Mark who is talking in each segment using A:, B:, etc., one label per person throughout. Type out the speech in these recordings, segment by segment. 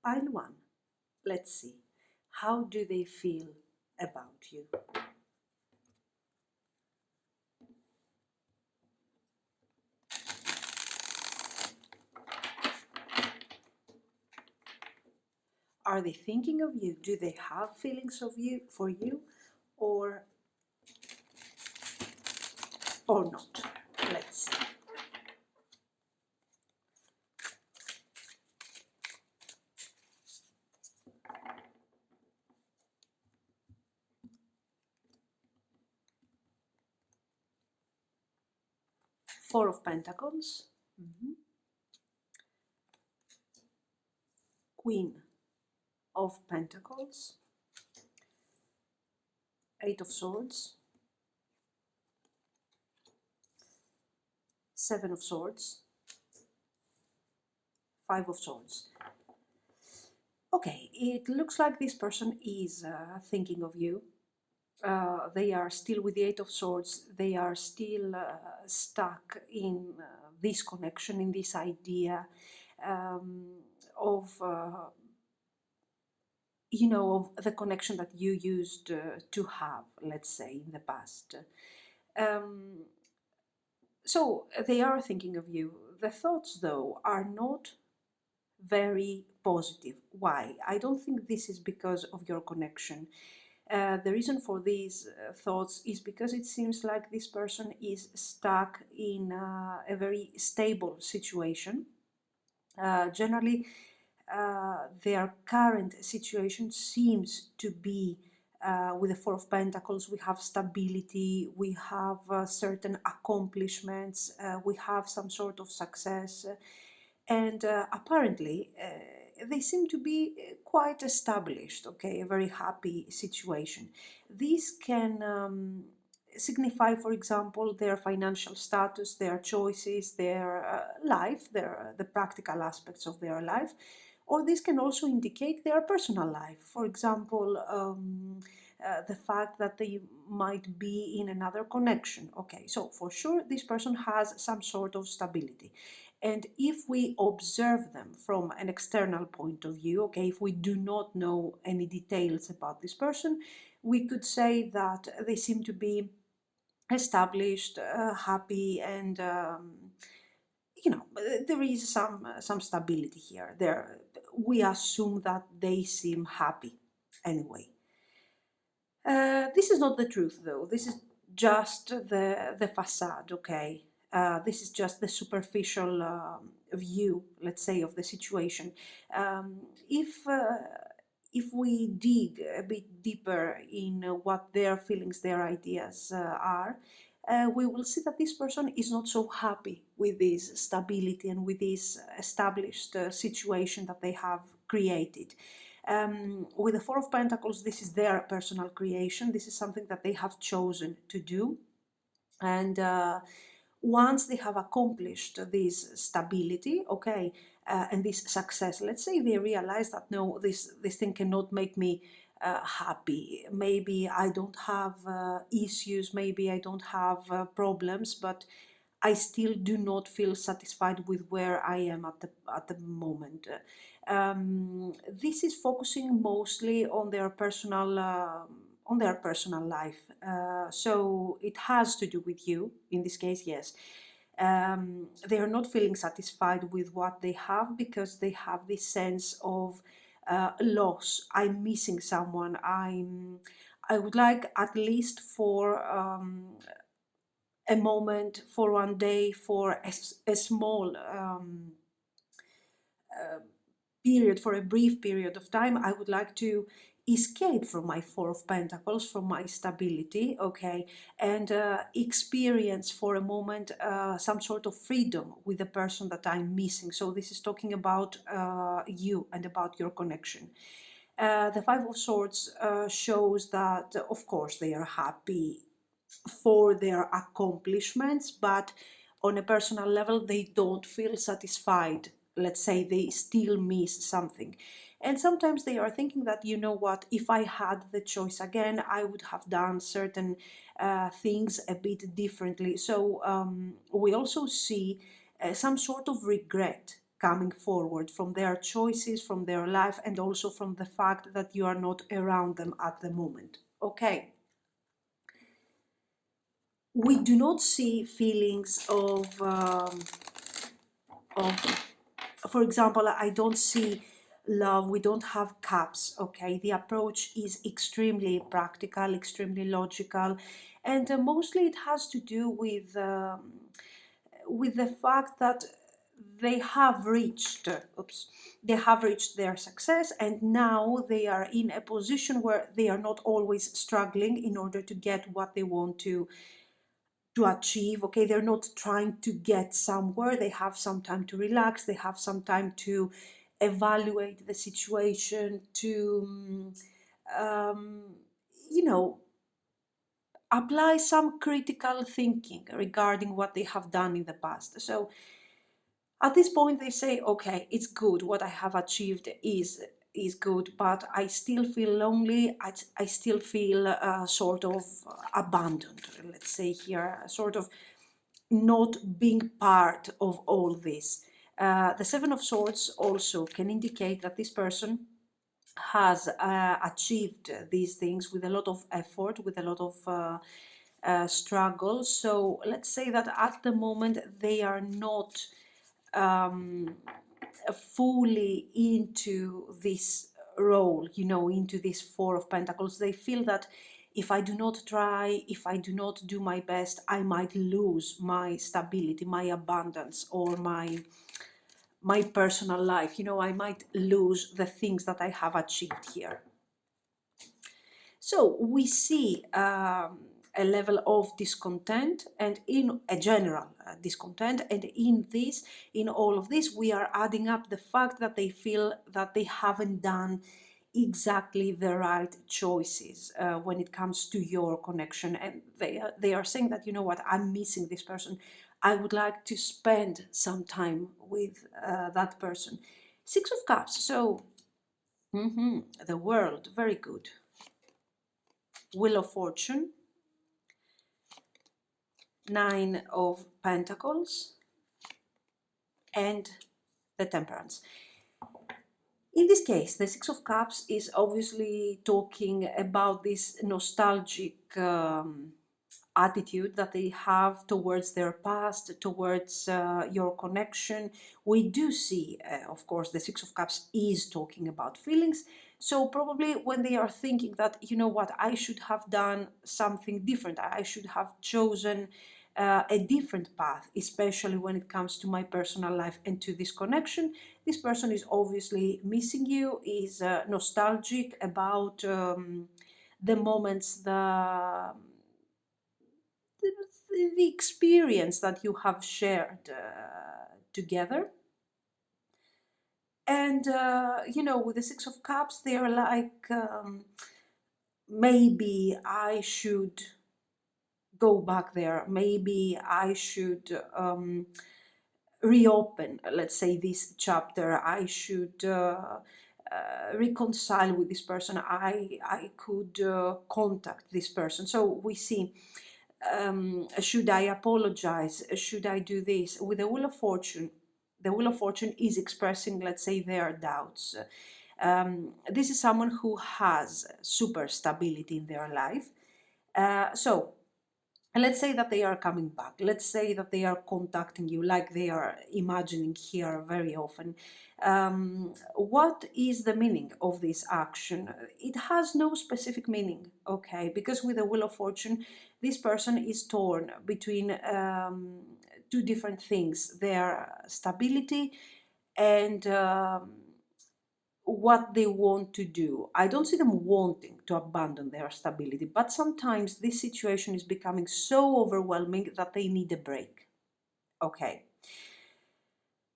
A: Pile 1. Let's see. How do they feel about you? Are they thinking of you? Do they have feelings of you for you, or not? Let's see. Four of Pentacles. Queen of Pentacles. Eight of Swords. Seven of Swords. Five of Swords. Okay, it looks like this person is thinking of you. They are still with the Eight of Swords. They are still stuck in this connection, in this idea of you know, of the connection that you used to have, let's say, in the past. So they are thinking of you. The thoughts, though, are not very positive. Why? I don't think this is because of your connection. The reason for these thoughts is because it seems like this person is stuck in a very stable situation. Generally, their current situation seems to be with the Four of Pentacles. We have stability, we have certain accomplishments, we have some sort of success, and apparently they seem to be quite established, okay, a very happy situation. This can signify, for example, their financial status, their choices, their life, the practical aspects of their life, or this can also indicate their personal life. For example, the fact that they might be in another connection. Okay, so for sure this person has some sort of stability. And if we observe them from an external point of view, okay, if we do not know any details about this person, we could say that they seem to be established, happy, and you know, there is some stability here. We assume that they seem happy anyway. This is not the truth, though. This is just the facade, okay? This is just the superficial view, let's say, of the situation. If we dig a bit deeper in what their feelings, their ideas are, we will see that this person is not so happy with this stability and with this established situation that they have created. With the Four of Pentacles, this is their personal creation. This is something that they have chosen to do. And once they have accomplished this stability, okay, and this success, let's say they realize that no, this thing cannot make me happy. Maybe I don't have issues, maybe I don't have problems, but I still do not feel satisfied with where I am at the moment. This is focusing mostly on their personal life. So it has to do with you in this case, yes. They are not feeling satisfied with what they have because they have this sense of loss. I'm missing someone. I would like at least for a moment, for one day, for a small period, for a brief period of time, I would like to escape from my Four of Pentacles, from my stability, okay, and experience for a moment some sort of freedom with the person that I'm missing. So this is talking about you and about your connection. The Five of Swords shows that, of course, they are happy for their accomplishments, but on a personal level they don't feel satisfied. Let's say they still miss something, and sometimes they are thinking that, you know what, if I had the choice again, I would have done certain things a bit differently. So we also see some sort of regret coming forward, from their choices, from their life, and also from the fact that you are not around them at the moment. Okay. We do not see feelings of, for example, I don't see love, we don't have cups, okay? The approach is extremely practical, extremely logical, and mostly it has to do with the fact that they have reached, they have reached their success, and now they are in a position where they are not always struggling in order to get what they want to achieve. Okay, they're not trying to get somewhere, they have some time to relax, they have some time to evaluate the situation, to you know, apply some critical thinking regarding what they have done in the past. So at this point they say, okay, it's good, what I have achieved is good, but I still feel lonely, I still feel sort of abandoned, let's say here, sort of not being part of all this. The Seven of Swords also can indicate that this person has achieved these things with a lot of effort, with a lot of struggle. So let's say that at the moment they are not um, fully into this role, you know, into this Four of Pentacles. They feel that if I do not try, if I do not do my best, I might lose my stability, my abundance, or my personal life. You know, I might lose the things that I have achieved here. So we see a level of discontent, and in a general discontent, and in all of this, we are adding up the fact that they feel that they haven't done exactly the right choices when it comes to your connection, and they are saying that, you know what, I'm missing this person, I would like to spend some time with that person. Six of Cups, so the World, very good. Wheel of Fortune, Nine of Pentacles, and the Temperance. In this case, the Six of Cups is obviously talking about this nostalgic attitude that they have towards their past, towards your connection. We do see, of course, the Six of Cups is talking about feelings. So probably when they are thinking that, you know what, I should have done something different, I should have chosen a different path, especially when it comes to my personal life and to this connection. This person is obviously missing you, is nostalgic about the moments, the experience that you have shared together. And you know, with the Six of Cups, they're like, maybe I should go back there, maybe I should reopen, let's say, this chapter, I should reconcile with this person, I could contact this person. So we see, should I apologize, should I do this? With the Wheel of Fortune, the Wheel of Fortune is expressing, let's say, their doubts. This is someone who has super stability in their life. So let's say that they are coming back. Let's say that they are contacting you, like they are imagining here very often. What is the meaning of this action? It has no specific meaning, okay? Because with the Wheel of Fortune, this person is torn between two different things: their stability and what they want to do. I don't see them wanting to abandon their stability, but sometimes this situation is becoming so overwhelming that they need a break. Okay.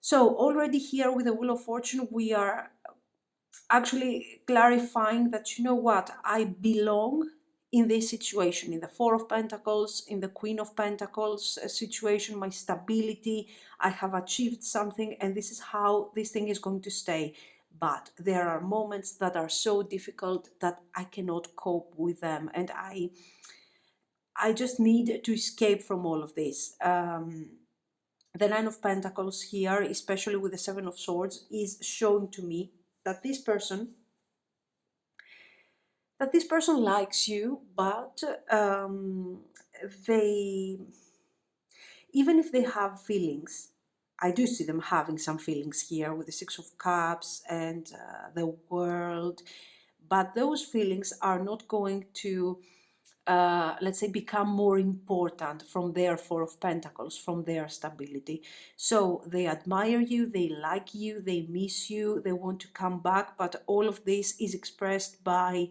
A: So already here with the Wheel of Fortune, we are actually clarifying that, you know what, I belong in this situation, in the Four of Pentacles, in the Queen of Pentacles situation, my stability, I have achieved something, and this is how this thing is going to stay. But there are moments that are so difficult that I cannot cope with them, and I just need to escape from all of this. The Nine of Pentacles here, especially with the Seven of Swords, is showing to me that this person likes you, but they, even if they have feelings, I do see them having some feelings here with the Six of Cups and the World, but those feelings are not going to, let's say, become more important from their Four of Pentacles, from their stability. So they admire you, they like you, they miss you, they want to come back, but all of this is expressed by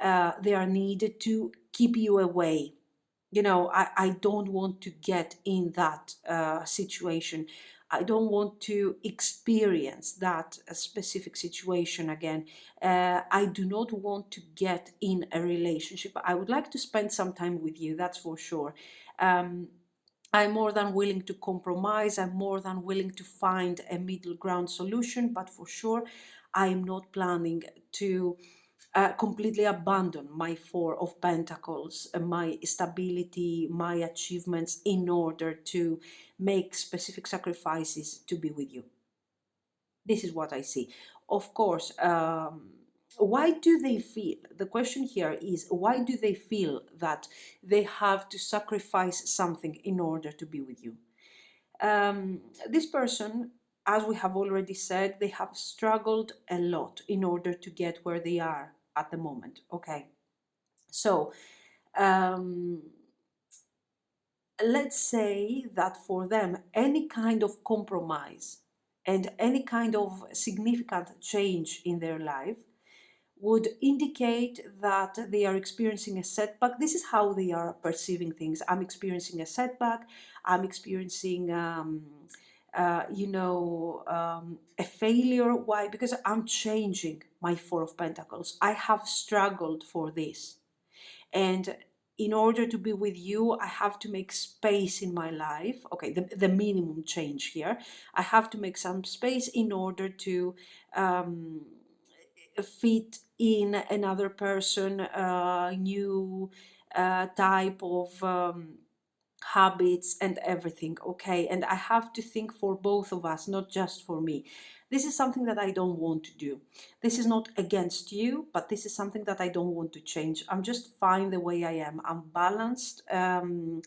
A: their need to keep you away. You know, I don't want to get in that situation. I don't want to experience that specific situation again. I do not want to get in a relationship. I would like to spend some time with you, that's for sure. I'm more than willing to compromise. I'm more than willing to find a middle ground solution, but for sure, I'm not planning to completely abandon my Four of Pentacles, my stability, my achievements in order to make specific sacrifices to be with you. This is what I see. Of course, why do they feel? The question here is, why do they feel that they have to sacrifice something in order to be with you? This person, as we have already said, they have struggled a lot in order to get where they are at the moment. Okay, so um, let's say that for them, any kind of compromise and any kind of significant change in their life would indicate that they are experiencing a setback. This is how they are perceiving things. I'm experiencing a setback. I'm experiencing, a failure. Why? Because I'm changing my Four of Pentacles. I have struggled for this. And in order to be with you, I have to make space in my life. Okay, the minimum change here. I have to make some space in order to fit in another person, new type of habits and everything. Okay, and I have to think for both of us, not just for me. This is something that I don't want to do. This is not against you, but this is something that I don't want to change. I'm just fine the way I am. I'm balanced. I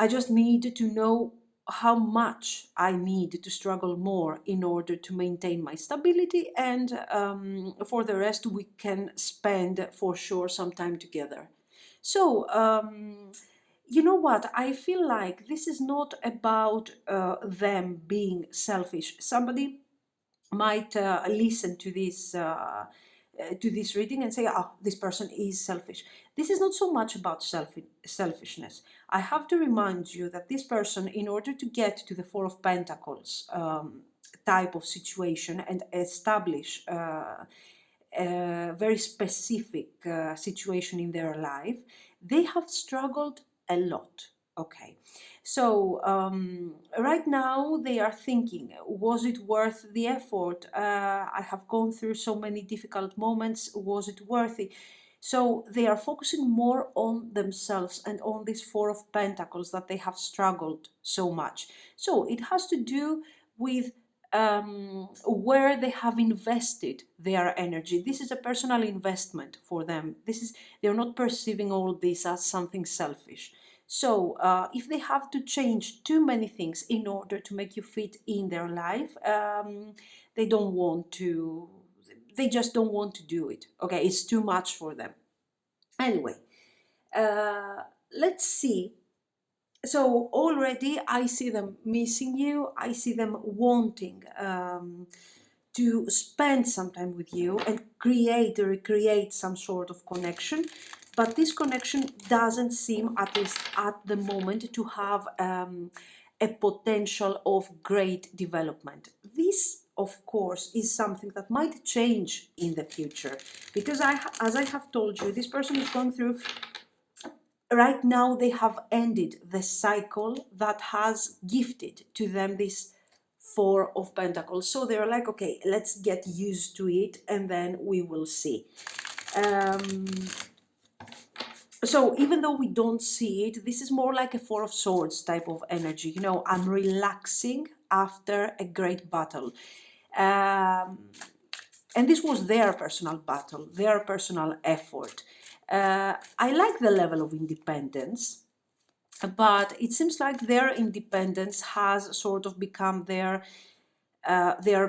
A: just need to know how much I need to struggle more in order to maintain my stability, and for the rest, we can spend for sure some time together. So, you know what? I feel like this is not about them being selfish. Somebody might listen to this reading and say, "Oh, this person is selfish." This is not so much about selfishness. I have to remind you that this person, in order to get to the Four of Pentacles type of situation and establish a very specific situation in their life, they have struggled a lot. Okay, so right now they are thinking, was it worth the effort? I have gone through so many difficult moments, was it worth it? So they are focusing more on themselves and on this Four of Pentacles that they have struggled so much. So it has to do with where they have invested their energy. This is a personal investment for them. They're not perceiving all this as something selfish. So if they have to change too many things in order to make you fit in their life, they don't want to. They just don't want to do it. Okay, it's too much for them. Anyway, let's see. So already I see them missing you. I see them wanting to spend some time with you and recreate some sort of connection. But this connection doesn't seem, at least at the moment, to have a potential of great development. This, of course, is something that might change in the future, because as I have told you, this person is going through. Right now, they have ended the cycle that has gifted to them this Four of Pentacles. So they're like, okay, let's get used to it and then we will see. So even though we don't see it, this is more like a Four of Swords type of energy. You know, I'm relaxing after a great battle. Um, and this was their personal battle, their personal effort. I like the level of independence, but it seems like their independence has sort of become their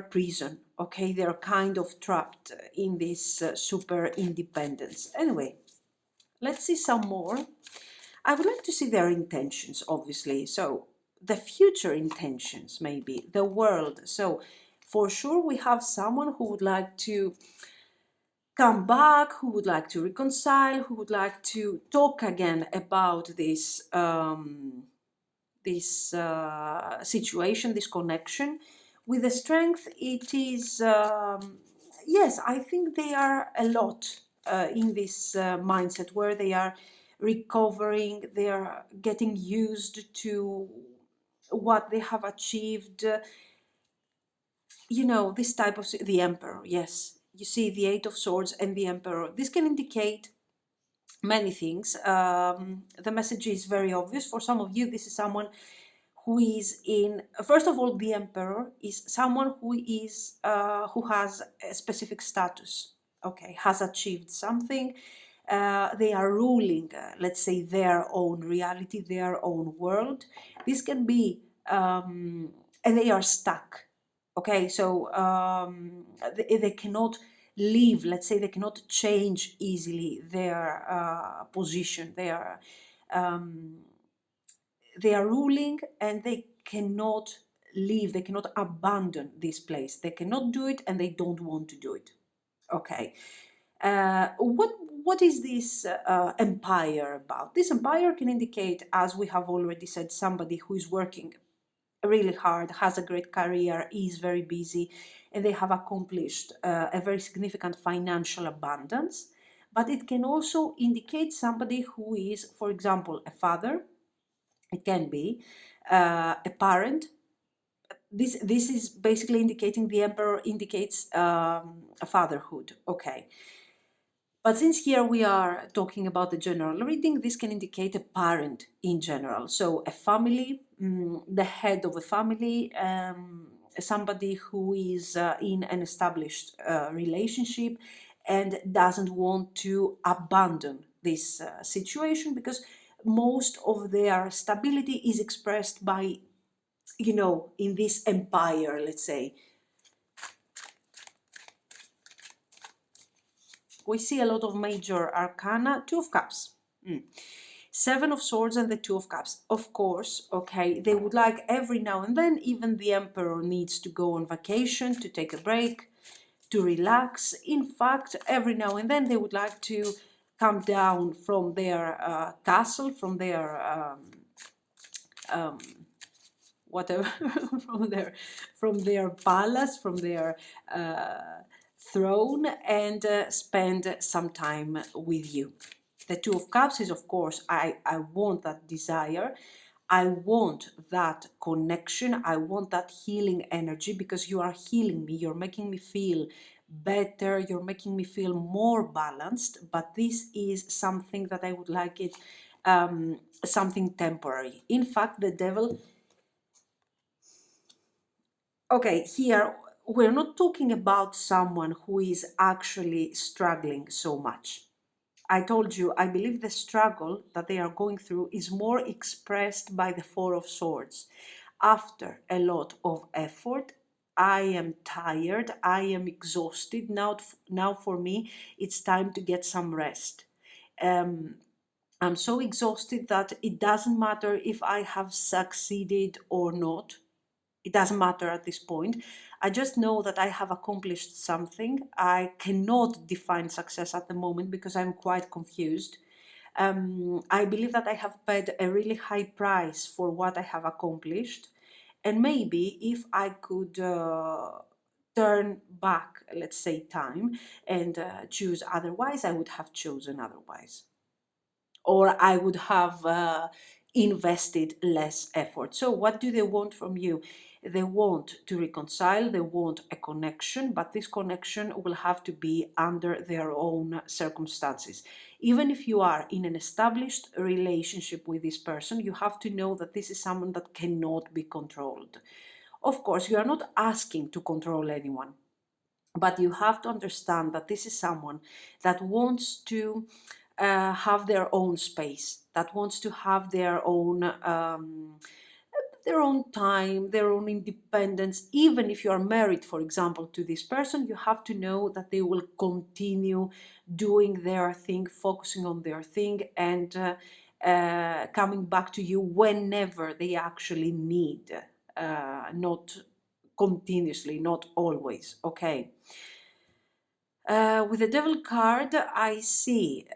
A: prison. Okay, they're kind of trapped in this super independence. Anyway, let's see some more. I would like to see their intentions, obviously. So the future intentions, maybe the world. So for sure, we have someone who would like to come back, who would like to reconcile, who would like to talk again about this situation, this connection. With the strength, it is, yes, I think they are a lot in this mindset where they are recovering, they are getting used to what they have achieved. You know, this type of, the Emperor, yes. You see the Eight of Swords and the Emperor. This can indicate many things. The message is very obvious. For some of you, this is someone who is in, first of all, the Emperor is someone who has a specific status, okay, has achieved something. They are ruling, let's say, their own reality, their own world. This can be, and they are stuck. Okay, so they cannot leave, let's say, they cannot change easily their position. Um, they are ruling and they cannot leave, they cannot abandon this place. They cannot do it and they don't want to do it. Okay. What is this empire about? This empire can indicate, as we have already said, somebody who is working really hard, has a great career, is very busy, and they have accomplished a very significant financial abundance. But it can also indicate somebody who is, for example, a father. It can be a parent. This is basically indicating, the Emperor indicates a fatherhood. Okay. But since here we are talking about the general reading, this can indicate a parent in general. So a family, the head of a family, somebody who is in an established relationship and doesn't want to abandon this situation, because most of their stability is expressed by, you know, in this empire, let's say. We see a lot of major arcana. Two of Cups. Seven of Swords and the Two of Cups. Of course, okay, they would like every now and then, even the Emperor needs to go on vacation, to take a break, to relax. In fact, every now and then they would like to come down from their castle, from their um, whatever, from their palace, from their throne, and spend some time with you. The Two of Cups is, of course, I want that desire. I want that connection. I want that healing energy, because you are healing me. You're making me feel better. You're making me feel more balanced. But this is something that I would like it, something temporary. In fact, the Devil. Okay, here we're not talking about someone who is actually struggling so much. I told you, I believe the struggle that they are going through is more expressed by the Four of Swords. After a lot of effort, I am tired, I am exhausted. Now for me, it's time to get some rest. I'm so exhausted that it doesn't matter if I have succeeded or not. It doesn't matter at this point. I just know that I have accomplished something. I cannot define success at the moment because I'm quite confused. I believe that I have paid a really high price for what I have accomplished. And maybe if I could turn back, let's say, time and choose otherwise, I would have chosen otherwise. Or I would have invested less effort. So what do they want from you? They want to reconcile, they want a connection, but this connection will have to be under their own circumstances. Even if you are in an established relationship with this person, you have to know that this is someone that cannot be controlled. Of course, you are not asking to control anyone, but you have to understand that this is someone that wants to have their own space, that wants to have their own time, their own independence. Even if you are married, for example, to this person, you have to know that they will continue doing their thing, focusing on their thing, and coming back to you whenever they actually need, not continuously, not always, okay? With the devil card, I see,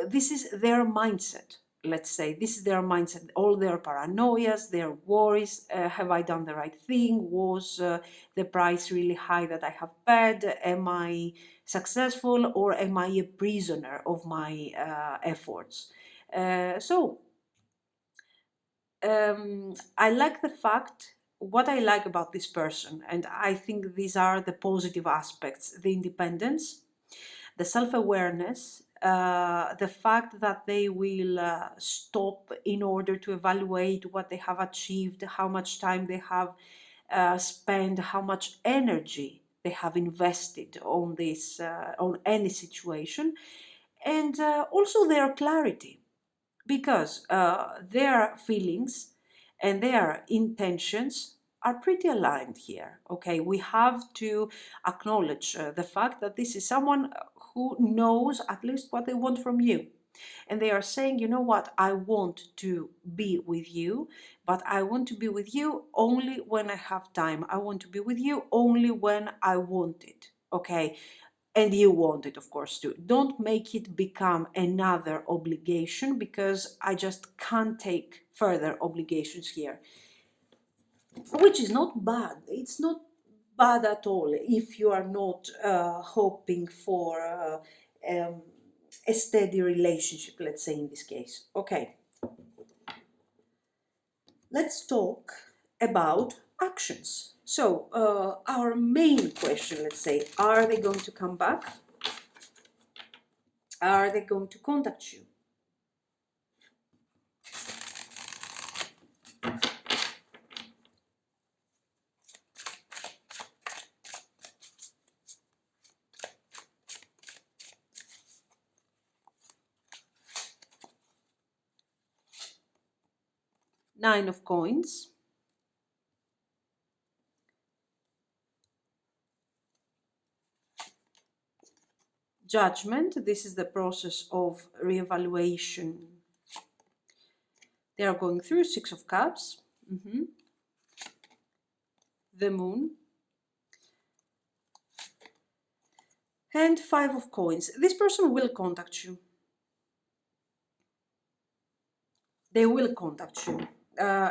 A: this is their mindset. Let's say this is their mindset, all their paranoias, their worries. Have I done the right thing? Was the price really high that I have paid? Am I successful, or am I a prisoner of my efforts? I like the fact, what I like about this person, and I think these are the positive aspects: the independence, the self-awareness, the fact that they will stop in order to evaluate what they have achieved, how much time they have spent, how much energy they have invested on this, on any situation, and also their clarity, because their feelings and their intentions are pretty aligned here. Okay, we have to acknowledge the fact that this is someone who knows at least what they want from you. And they are saying, you know what, I want to be with you, but I want to be with you only when I have time. I want to be with you only when I want it. Okay, and you want it, of course, too. Don't make it become another obligation, because I just can't take further obligations here, which is not bad. It's not bad at all if you are not hoping for a steady relationship, let's say, in this case. Okay, let's talk about actions. So our main question, let's say, are they going to come back? Are they going to contact you? Nine of Coins. Judgment. This is the process of reevaluation they are going through. Six of Cups. The Moon. And Five of Coins. This person will contact you. They will contact you.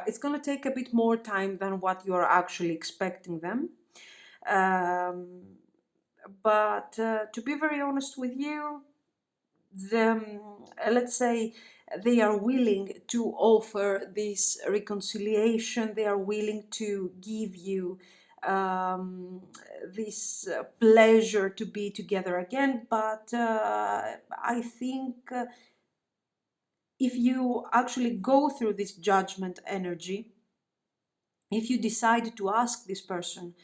A: It's going to take a bit more time than what you are actually expecting them. But to be very honest with you, let's say, they are willing to offer this reconciliation. They are willing to give you this pleasure to be together again. But I think if you actually go through this judgment energy, if you decide to ask this person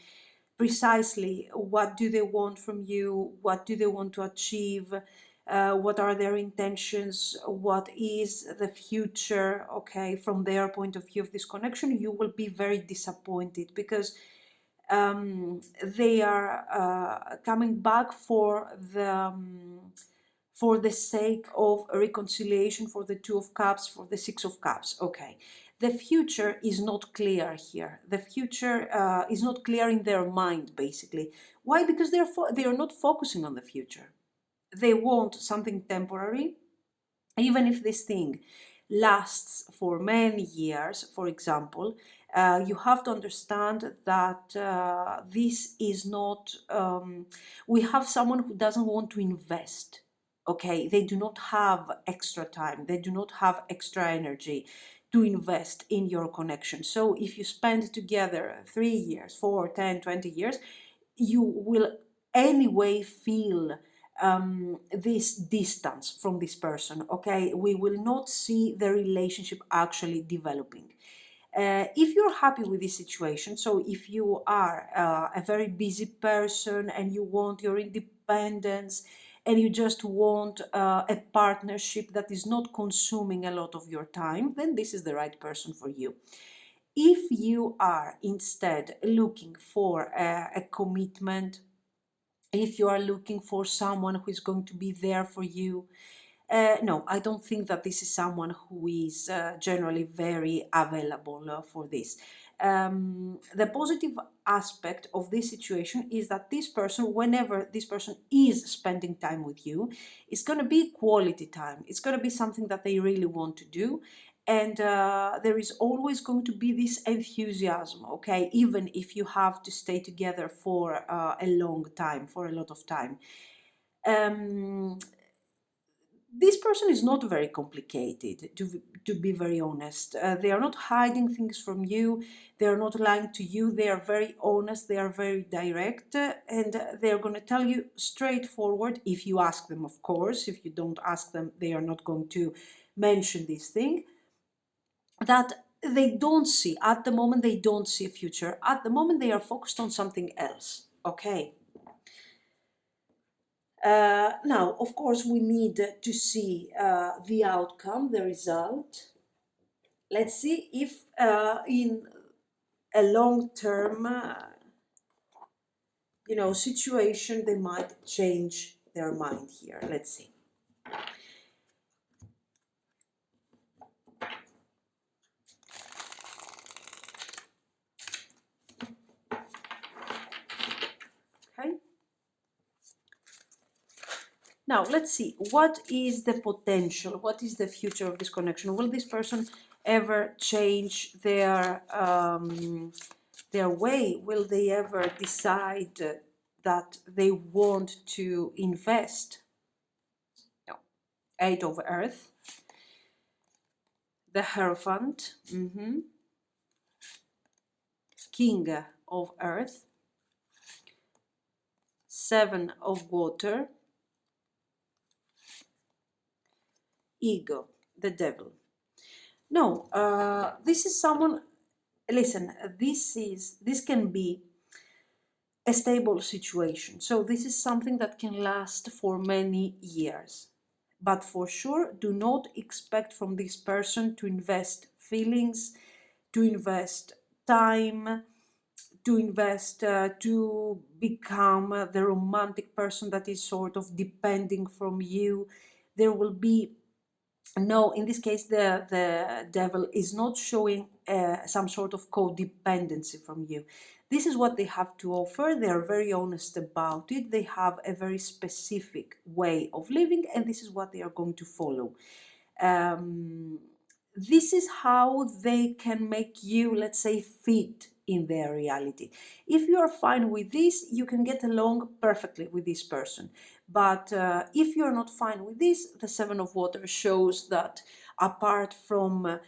A: precisely what do they want from you, what do they want to achieve, what are their intentions, what is the future, okay, from their point of view of this connection, you will be very disappointed, because they are coming back for the sake of reconciliation, for the Two of Cups, for the Six of Cups. Okay, the future is not clear here. The future is not clear in their mind, basically. Why? Because they are not focusing on the future. They want something temporary, even if this thing lasts for many years. For example, you have to understand that this is not, we have someone who doesn't want to invest. okay? They do not have extra time, they do not have extra energy to invest in your connection. So if you spend together 3 years, 4, 10, 20 years, you will anyway feel this distance from this person, okay? We will not see the relationship actually developing. If you're happy with this situation, so if you are a very busy person and you want your independence and you just want a partnership that is not consuming a lot of your time, then this is the right person for you. If you are instead looking for a commitment, if you are looking for someone who is going to be there for you, no, I don't think that this is someone who is generally very available for this. The positive aspect of this situation is that this person, whenever this person is spending time with you, it's going to be quality time. It's going to be something that they really want to do. And there is always going to be this enthusiasm, okay, even if you have to stay together for a long time, for a lot of time. This person is not very complicated, to be very honest. They are not hiding things from you, they are not lying to you, they are very honest, they are very direct, and they are going to tell you straightforward, if you ask them, of course. If you don't ask them, they are not going to mention this thing, that they don't see, at the moment they don't see a future, at the moment they are focused on something else, okay? Now, of course, we need to see the outcome, the result. Let's see if in a long-term, situation, they might change their mind here. Let's see. Okay. Now, let's see, what is the potential? What is the future of this connection? Will this person ever change their way? Will they ever decide that they want to invest? No. Eight of Earth, the Hierophant, King of Earth, Seven of Water, Ego, the Devil. No, this is someone, listen, this can be a stable situation. So this is something that can last for many years. But for sure, do not expect from this person to invest feelings, to invest time, to invest, to become the romantic person that is sort of depending from you. There will be no, in this case, the devil is not showing some sort of codependency from you. This is what they have to offer. They are very honest about it. They have a very specific way of living, and this is what they are going to follow. This is how they can make you, let's say, fit in their reality. If you are fine with this, you can get along perfectly with this person. But if you're not fine with this, the Seven of Water shows that apart from,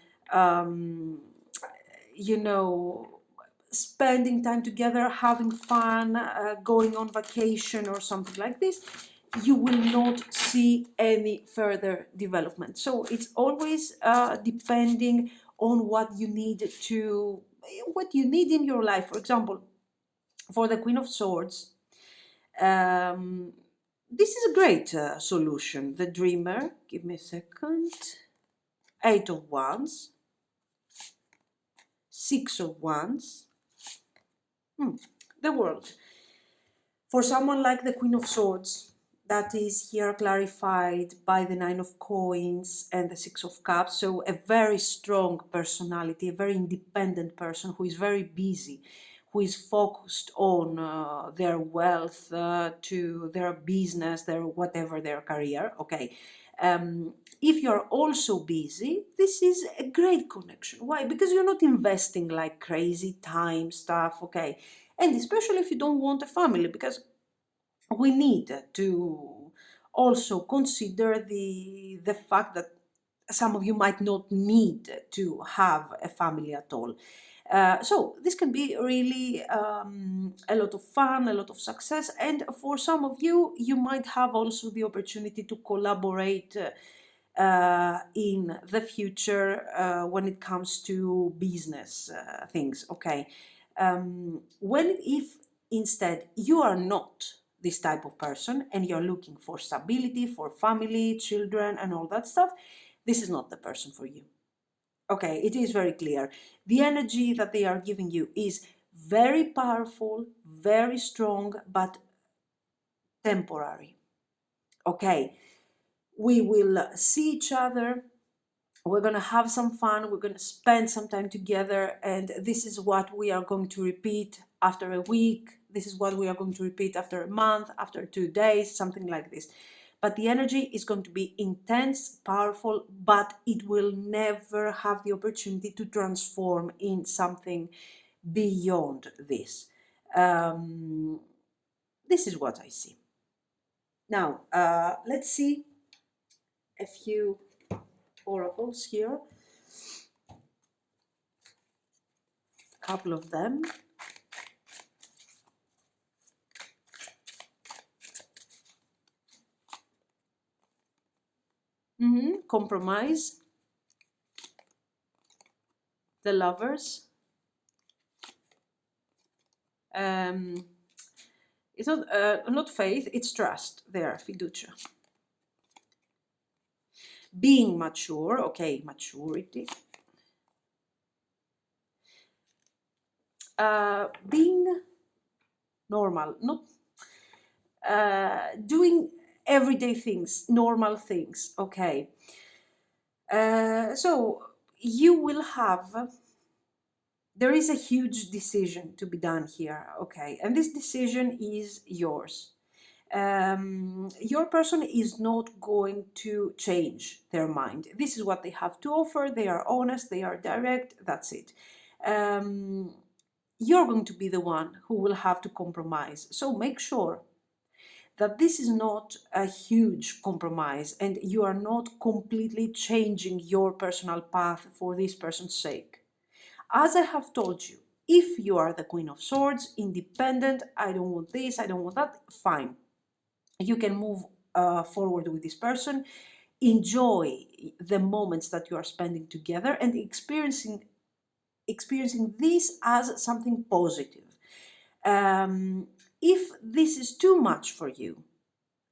A: spending time together, having fun, going on vacation or something like this, you will not see any further development. So it's always depending on what you need in your life. For example, for the Queen of Swords, this is a great solution. The Dreamer, give me a second, Eight of Wands, Six of Wands, the World. For someone like the Queen of Swords, that is here clarified by the Nine of Coins and the Six of Cups, so a very strong personality, a very independent person who is very busy, who is focused on their wealth, to their business, their whatever, their career, okay. If you're also busy, this is a great connection. Why? Because you're not investing like crazy time stuff, okay. And especially if you don't want a family, because we need to Also consider the fact that some of you might not need to have a family at all. So this can be really a lot of fun, a lot of success, and for some of you, you might have also the opportunity to collaborate in the future when it comes to business things. Okay, when if instead you are not this type of person and you're looking for stability, for family, children, and all that stuff, this is not the person for you. Okay, it is very clear. The energy that they are giving you is very powerful, very strong, but temporary. Okay, we will see each other. We're going to have some fun. We're going to spend some time together. And this is what we are going to repeat after a week. This is what we are going to repeat after a month, after 2 days, something like this. But the energy is going to be intense, powerful, but it will never have the opportunity to transform in something beyond this. This is what I see. Now, let's see a few oracles here. A couple of them. Compromise. The Lovers. It's not faith, it's trust there, fiducia. Being mature, okay, maturity. Being normal, not doing everyday things, normal things, okay. So you will have, there is a huge decision to be done here, okay, and this decision is yours. Your person is not going to change their mind. This is what they have to offer. They are honest, they are direct, that's it. You're going to be the one who will have to compromise. So make sure that this is not a huge compromise and you are not completely changing your personal path for this person's sake. As I have told you, if you are the Queen of Swords, independent, I don't want this, I don't want that, fine. You can move forward with this person, enjoy the moments that you are spending together and experiencing this as something positive. If this is too much for you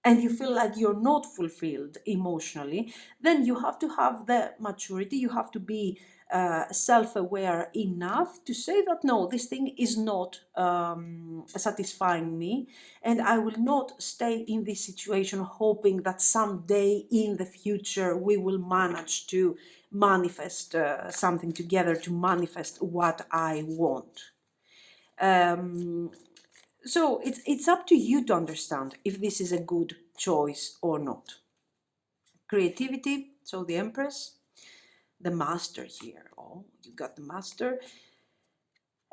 A: and you feel like you're not fulfilled emotionally, then you have to have the maturity, you have to be self-aware enough to say that no, this thing is not satisfying me, and I will not stay in this situation hoping that someday in the future we will manage to manifest something together, to manifest what I want. So it's up to you to understand if this is a good choice or not. Creativity, so the Empress, the Master here. Oh, you got the Master.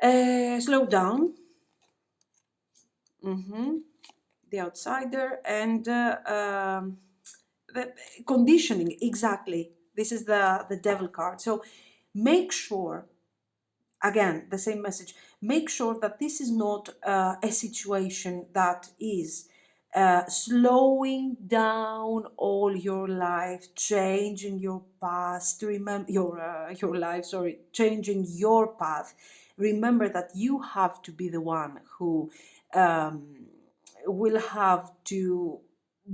A: Slow down. The Outsider and the conditioning, exactly. This is the Devil card. So make sure, again, the same message, make sure that this is not a situation that is slowing down all your life, changing your past, remember your life, sorry, changing your path. Remember that you have to be the one who will have to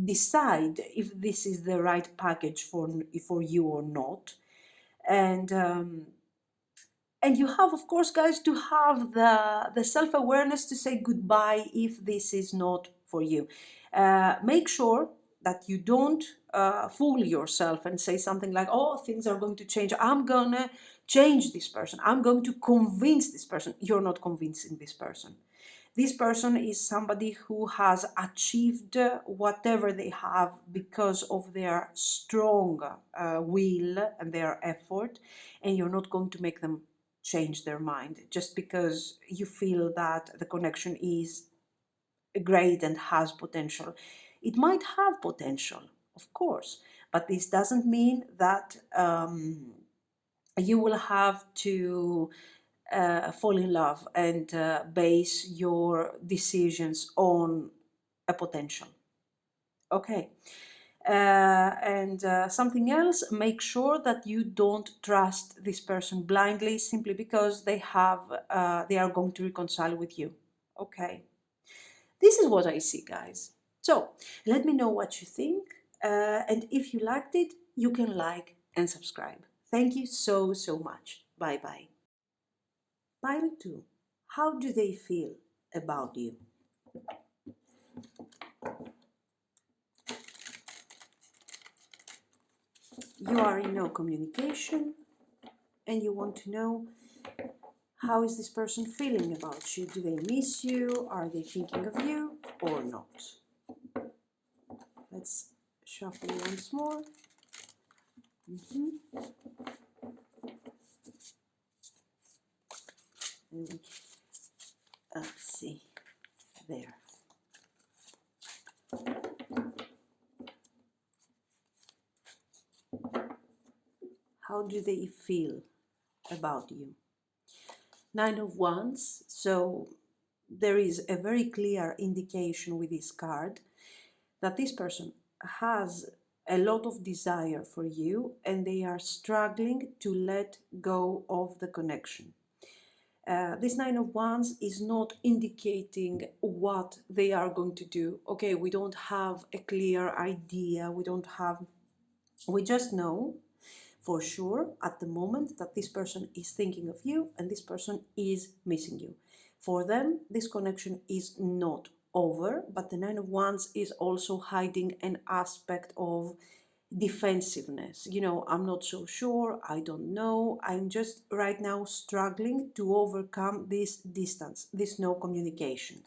A: decide if this is the right package for you or not. And you have, of course, guys, to have the self-awareness to say goodbye if this is not for you. Make sure that you don't fool yourself and say something like, oh, things are going to change. I'm going to change this person. I'm going to convince this person. You're not convincing this person. This person is somebody who has achieved whatever they have because of their strong will and their effort, and you're not going to make them change their mind just because you feel that the connection is great and has potential. It might have potential, of course, but this doesn't mean that you will have to fall in love and base your decisions on a potential. Okay. And something else, make sure that you don't trust this person blindly simply because they are going to reconcile with you. Okay. This is what I see, guys. So let me know what you think. And if you liked it, you can like and subscribe. Thank you so, so much. Bye bye. Pile 2. How do they feel about you? You are in no communication and you want to know, how is this person feeling about you? Do they miss you? Are they thinking of you or not? Let's shuffle once more. Let's see. There. How do they feel about you? Nine of Wands. So there is a very clear indication with this card that this person has a lot of desire for you and they are struggling to let go of the connection. This Nine of Wands is not indicating what they are going to do. Okay, we don't have a clear idea. We just know for sure at the moment that this person is thinking of you and this person is missing you. For them, this connection is not over, but the Nine of Wands is also hiding an aspect of defensiveness. You know, I'm not so sure, I don't know, I'm just right now struggling to overcome this distance, this no communication.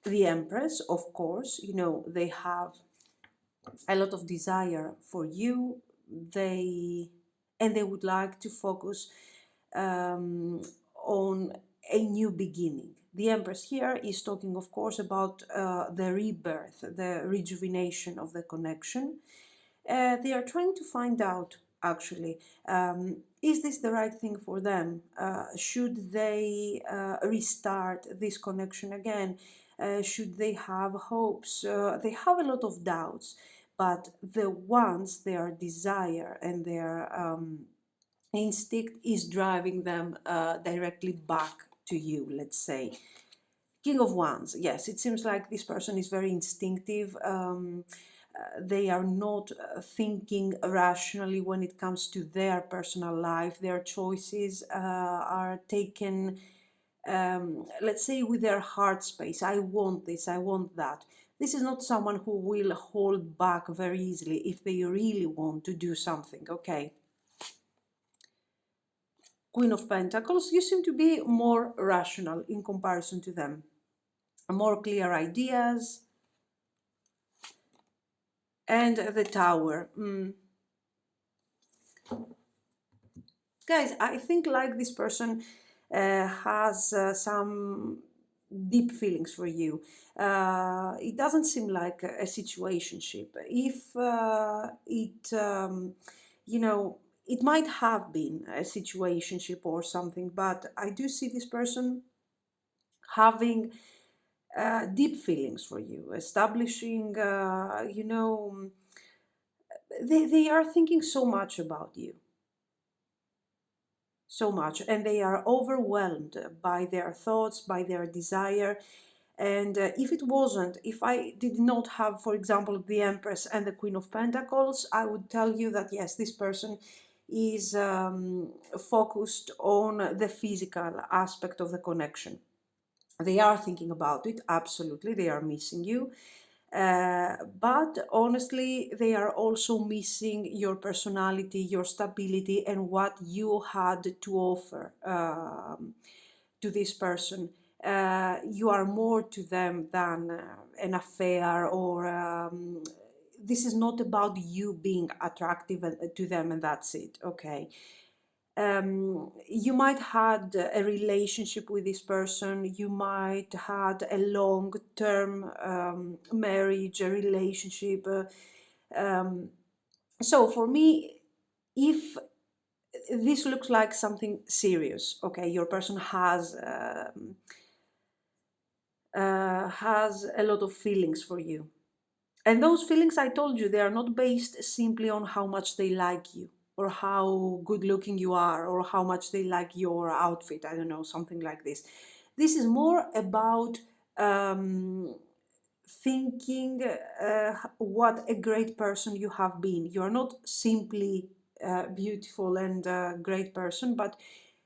A: The Empress, of course, you know, they have a lot of desire for you. They would like to focus on a new beginning. The Empress here is talking, of course, about the rebirth, the rejuvenation of the connection. They are trying to find out, actually, is this the right thing for them? Should they restart this connection again? Should they have hopes? They have a lot of doubts, but the ones, their desire and their instinct is driving them directly back to you, let's say. King of Wands, yes, it seems like this person is very instinctive. They are not thinking rationally when it comes to their personal life. Their choices are taken, let's say, with their heart space. I want this, I want that. This is not someone who will hold back very easily if they really want to do something, okay? Queen of Pentacles, you seem to be more rational in comparison to them. More clear ideas. And the Tower. Guys, I think like this person has some deep feelings for you. It doesn't seem like a situationship. If you know, it might have been a situationship or something, but I do see this person having deep feelings for you, establishing, you know, they are thinking so much about you. So much, and they are overwhelmed by their thoughts, by their desire. And if I did not have, for example, the Empress and the Queen of Pentacles, I would tell you that yes, this person is focused on the physical aspect of the connection. They are thinking about it, absolutely, they are missing you. But honestly, they are also missing your personality, your stability, and what you had to offer to this person. You are more to them than an affair, or this is not about you being attractive to them and that's it, okay? You might had a relationship with this person, you might had a long-term marriage, a relationship. Um, so for me, if this looks like something serious, okay, your person has a lot of feelings for you. And those feelings, I told you, they are not based simply on how much they like you or how good looking you are or how much they like your outfit. I don't know, something like this. This is more about um, thinking what a great person you have been. You are not simply beautiful and great person, but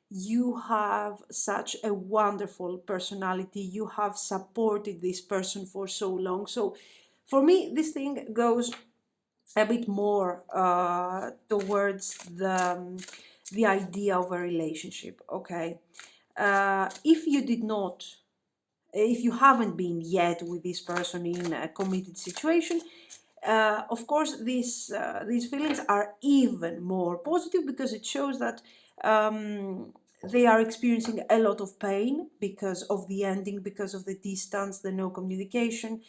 A: you have such a wonderful personality. You have supported this person for so long. So for me, this thing goes a bit more towards the idea of a relationship. Okay, if you did not, if you haven't been yet with this person in a committed situation, of course, these feelings are even more positive because it shows that they are experiencing a lot of pain because of the ending, because of the distance, the no communication,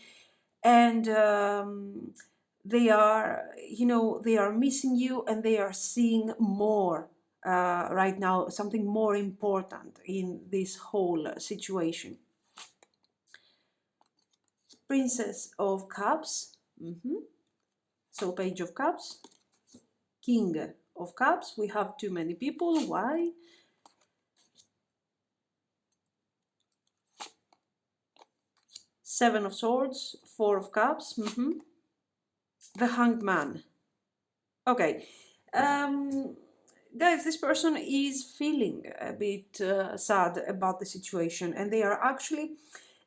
A: and they are, they are missing you and they are seeing more right now, something more important in this whole situation. Princess of Cups. So Page of Cups. King of Cups. We have too many people. Why? Seven of Swords. Four of Cups. The Hanged Man. Okay. Guys, this person is feeling a bit sad about the situation, and they are actually,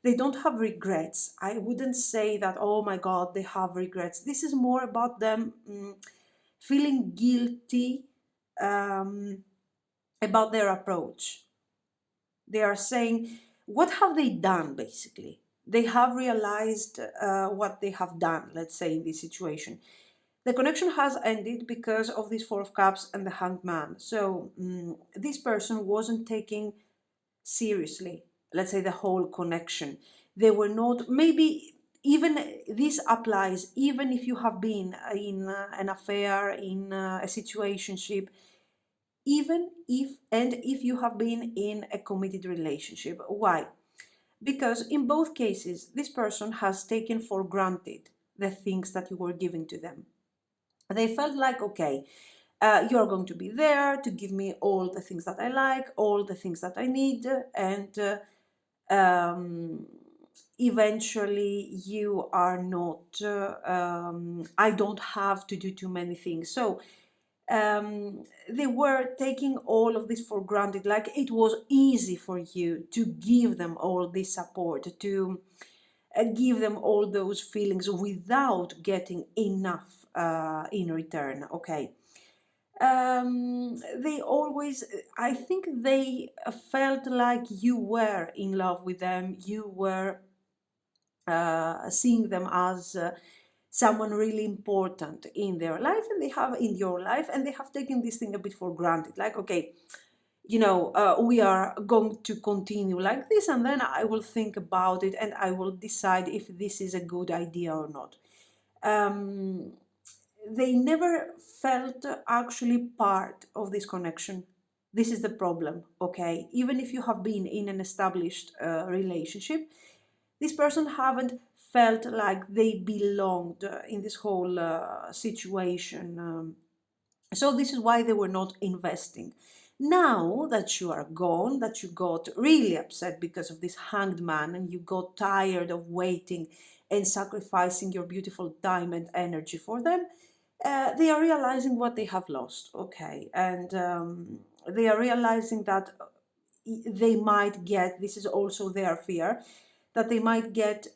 A: they don't have regrets. I wouldn't say that, oh my God, they have regrets. This is more about them feeling guilty about their approach. They are saying, what have they done basically? They have realized what they have done, let's say, in this situation. The connection has ended because of this Four of Cups and the Hanged Man. So this person wasn't taking seriously, let's say, the whole connection. They were not, maybe even this applies even if you have been in an affair, in a situationship, even if you have been in a committed relationship. Why? Because in both cases, this person has taken for granted the things that you were giving to them. They felt like, okay, you're going to be there to give me all the things that I like, all the things that I need, and um, eventually you are not, I don't have to do too many things. So they were taking all of this for granted, like it was easy for you to give them all this support, to give them all those feelings without getting enough in return. Okay. They always, I think they felt like you were in love with them, you were seeing them as someone really important in their life, and they have in your life, and they have taken this thing a bit for granted, like, okay, we are going to continue like this, and then I will think about it and I will decide if this is a good idea or not. um, they never felt actually part of this connection. This is the problem. Okay, even if you have been in an established relationship, this person haven't felt like they belonged in this whole situation. So this is why they were not investing. Now that you are gone, that you got really upset because of this hanged man and you got tired of waiting and sacrificing your beautiful time and energy for them, they are realizing what they have lost. Okay, and they are realizing that they might get, this is also their fear, that they might get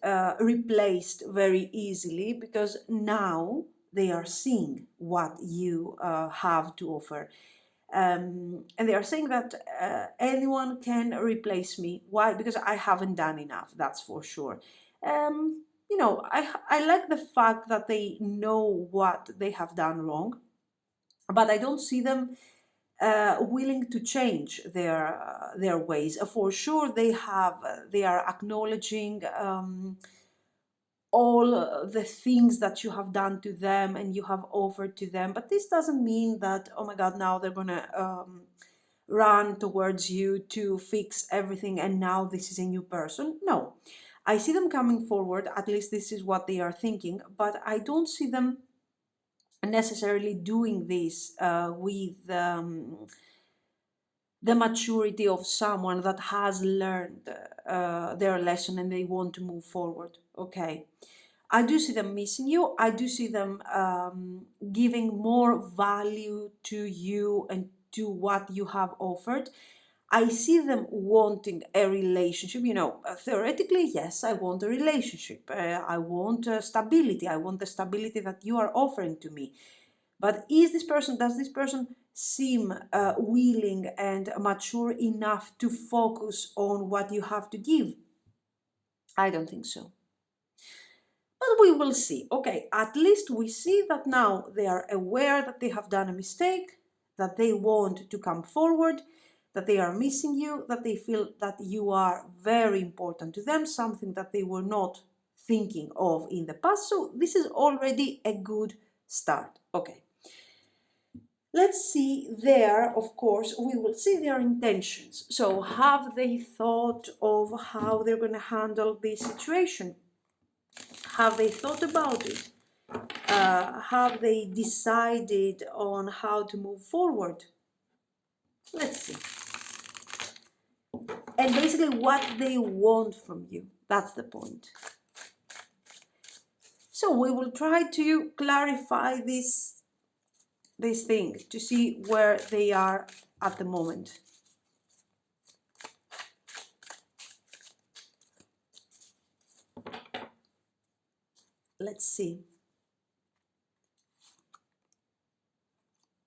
A: replaced very easily, because now they are seeing what you have to offer. And they are saying that anyone can replace me. Why? Because I haven't done enough, that's for sure. I like the fact that they know what they have done wrong, but I don't see them willing to change their ways. For sure, they are acknowledging all the things that you have done to them and you have offered to them. But this doesn't mean that, oh my God, now they're gonna run towards you to fix everything and now this is a new person. No, I see them coming forward. At least this is what they are thinking, but I don't see them necessarily doing this with the maturity of someone that has learned their lesson and they want to move forward. Okay, I do see them missing you. I do see them giving more value to you and to what you have offered. I see them wanting a relationship. You know, theoretically, yes, I want a relationship. I want stability. I want the stability that you are offering to me. But does this person seem willing and mature enough to focus on what you have to give? I don't think so. But we will see. Okay, at least we see that now they are aware that they have done a mistake, that they want to come forward, that they are missing you, that they feel that you are very important to them, something that they were not thinking of in the past. So this is already a good start. Okay. Let's see there, of course, we will see their intentions. So have they thought of how they're going to handle this situation? Have they thought about it? Have they decided on how to move forward? Let's see. And basically what they want from you. That's the point. So we will try to clarify this thing to see where they are at the moment. Let's see.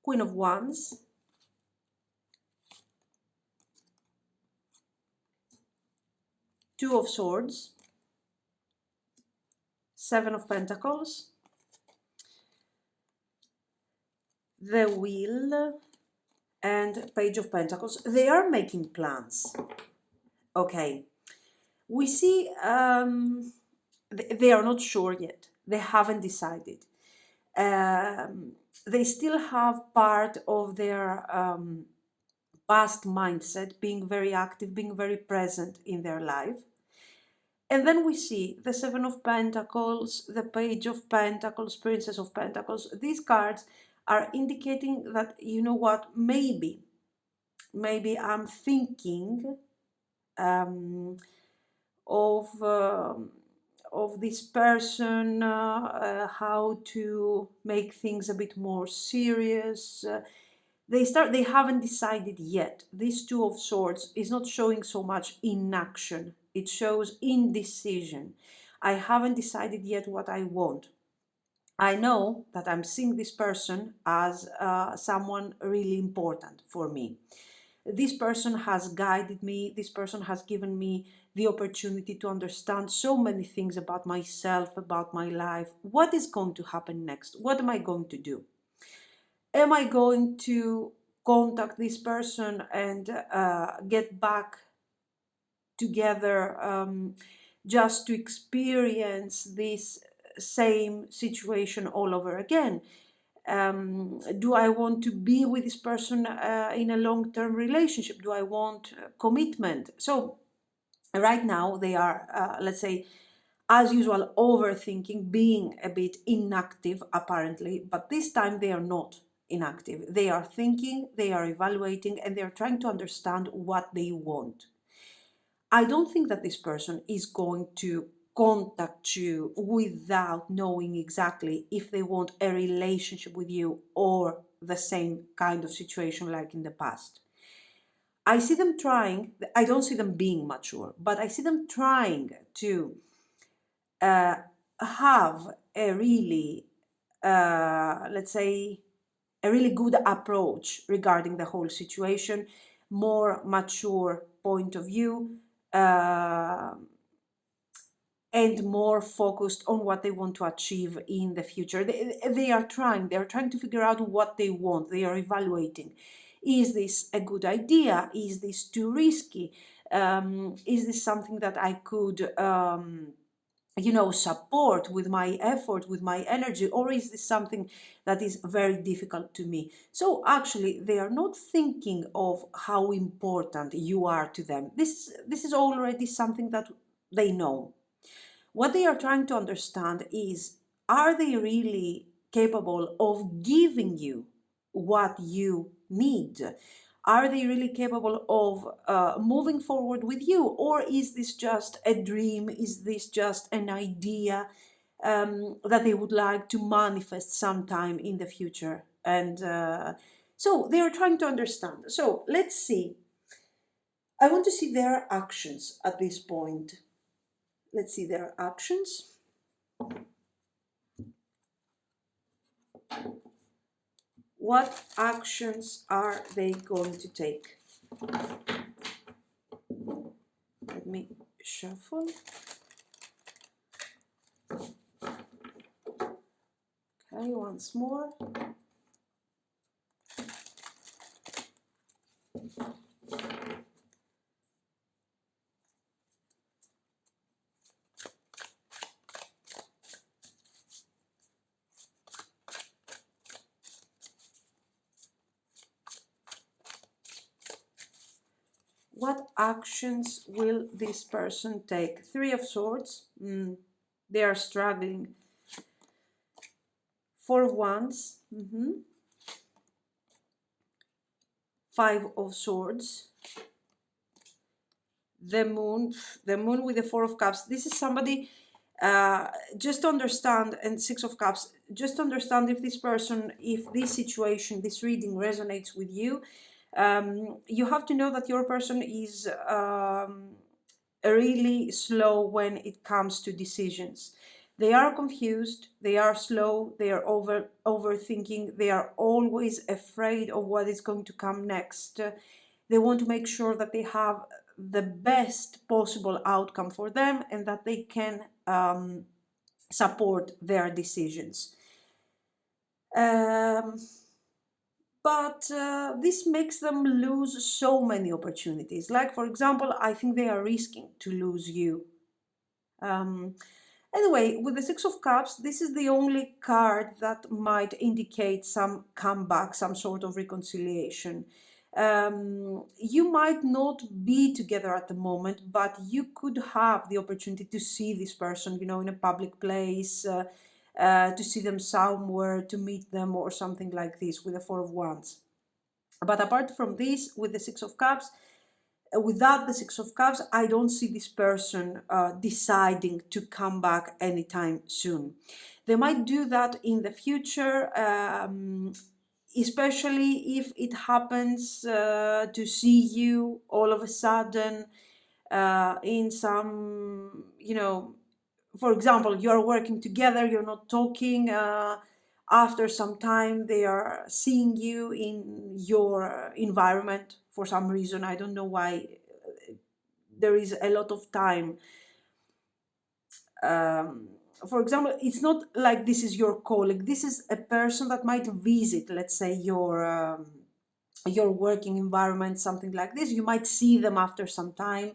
A: Queen of Wands. Two of Swords. Seven of Pentacles. The Wheel and Page of Pentacles. They are making plans. Okay. We see they are not sure yet. They haven't decided. They still have part of their past mindset being very active, being very present in their life. And then we see the Seven of Pentacles, the Page of Pentacles, Princess of Pentacles. These cards are indicating that, you know what, maybe I'm thinking of this person, how to make things a bit more serious. They haven't decided yet. This Two of Swords is not showing so much inaction. It shows indecision. I haven't decided yet what I want. I know that I'm seeing this person as someone really important for me. This person has guided me. This person has given me the opportunity to understand so many things about myself, about my life. What is going to happen next? What am I going to do? Am I going to contact this person and get back together just to experience this same situation all over again? Do I want to be with this person in a long-term relationship? Do I want commitment? So right now they are, let's say, as usual, overthinking, being a bit inactive apparently, but this time they are not inactive. They are thinking, they are evaluating, and they are trying to understand what they want. I don't think that this person is going to contact you without knowing exactly if they want a relationship with you or the same kind of situation like in the past. I see them trying, I don't see them being mature, but I see them trying to have a really, let's say, a really good approach regarding the whole situation, more mature point of view, and more focused on what they want to achieve in the future. They are trying to figure out what they want. They are evaluating. Is this a good idea? Is this too risky? Is this something that I could support with my effort, with my energy, or is this something that is very difficult to me? So actually, they are not thinking of how important you are to them. This is already something that they know. What they are trying to understand is, are they really capable of giving you what you need? Are they really capable of moving forward with you? Or is this just a dream? Is this just an idea that they would like to manifest sometime in the future? And so they are trying to understand. So let's see. I want to see their actions at this point. Let's see their actions. What actions are they going to take? Let me shuffle. Okay, once more. What actions will this person take? Three of Swords. They are struggling. Four of Wands. Five of Swords. The Moon with the Four of Cups. This is somebody, just to understand, and Six of Cups, just to understand if this person, if this situation, this reading resonates with you, you have to know that your person is really slow when it comes to decisions. They are confused, they are slow, they are overthinking, they are always afraid of what is going to come next. They want to make sure that they have the best possible outcome for them and that they can support their decisions. But this makes them lose so many opportunities. Like, for example, I think they are risking to lose you. Anyway, with the Six of Cups, this is the only card that might indicate some comeback, some sort of reconciliation. You might not be together at the moment, but you could have the opportunity to see this person, in a public place, to see them somewhere, to meet them or something like this with the Four of Wands. But apart from this, with the Six of Cups, without the Six of Cups, I don't see this person deciding to come back anytime soon. They might do that in the future, especially if it happens to see you all of a sudden in some, for example, you're working together, you're not talking. After some time, they are seeing you in your environment for some reason. I don't know why. There is a lot of time. For example, it's not like this is your colleague. This is a person that might visit, let's say, your working environment, something like this. You might see them after some time.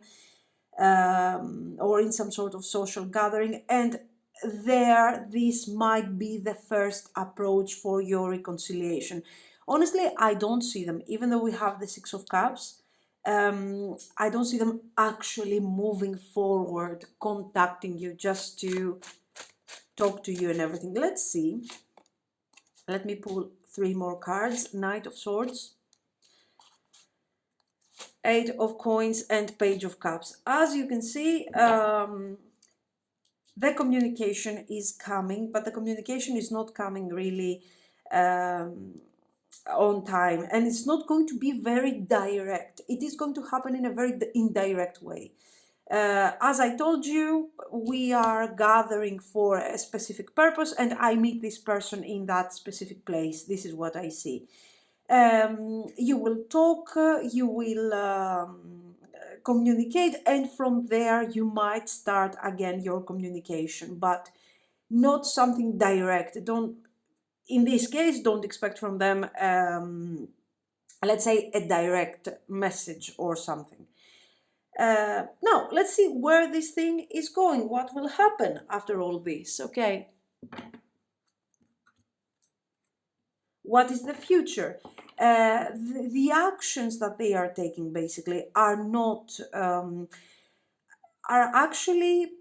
A: Or in some sort of social gathering, and there this might be the first approach for your reconciliation. Honestly, I don't see them, even though we have the Six of Cups, I don't see them actually moving forward, contacting you just to talk to you and everything. Let's see. Let me pull three more cards. Knight of Swords, Eight of Coins, and Page of Cups. As you can see, the communication is coming, but the communication is not coming really on time, and it's not going to be very direct. It is going to happen in a very indirect way. As I told you, we are gathering for a specific purpose, and I meet this person in that specific place. This is what I see. You will talk, you will communicate, and from there you might start again your communication, but not something direct. In this case, don't expect from them let's say, a direct message or something. Now, let's see where this thing is going. What will happen after all this? Okay. What is the future? The actions that they are taking basically are not, are actually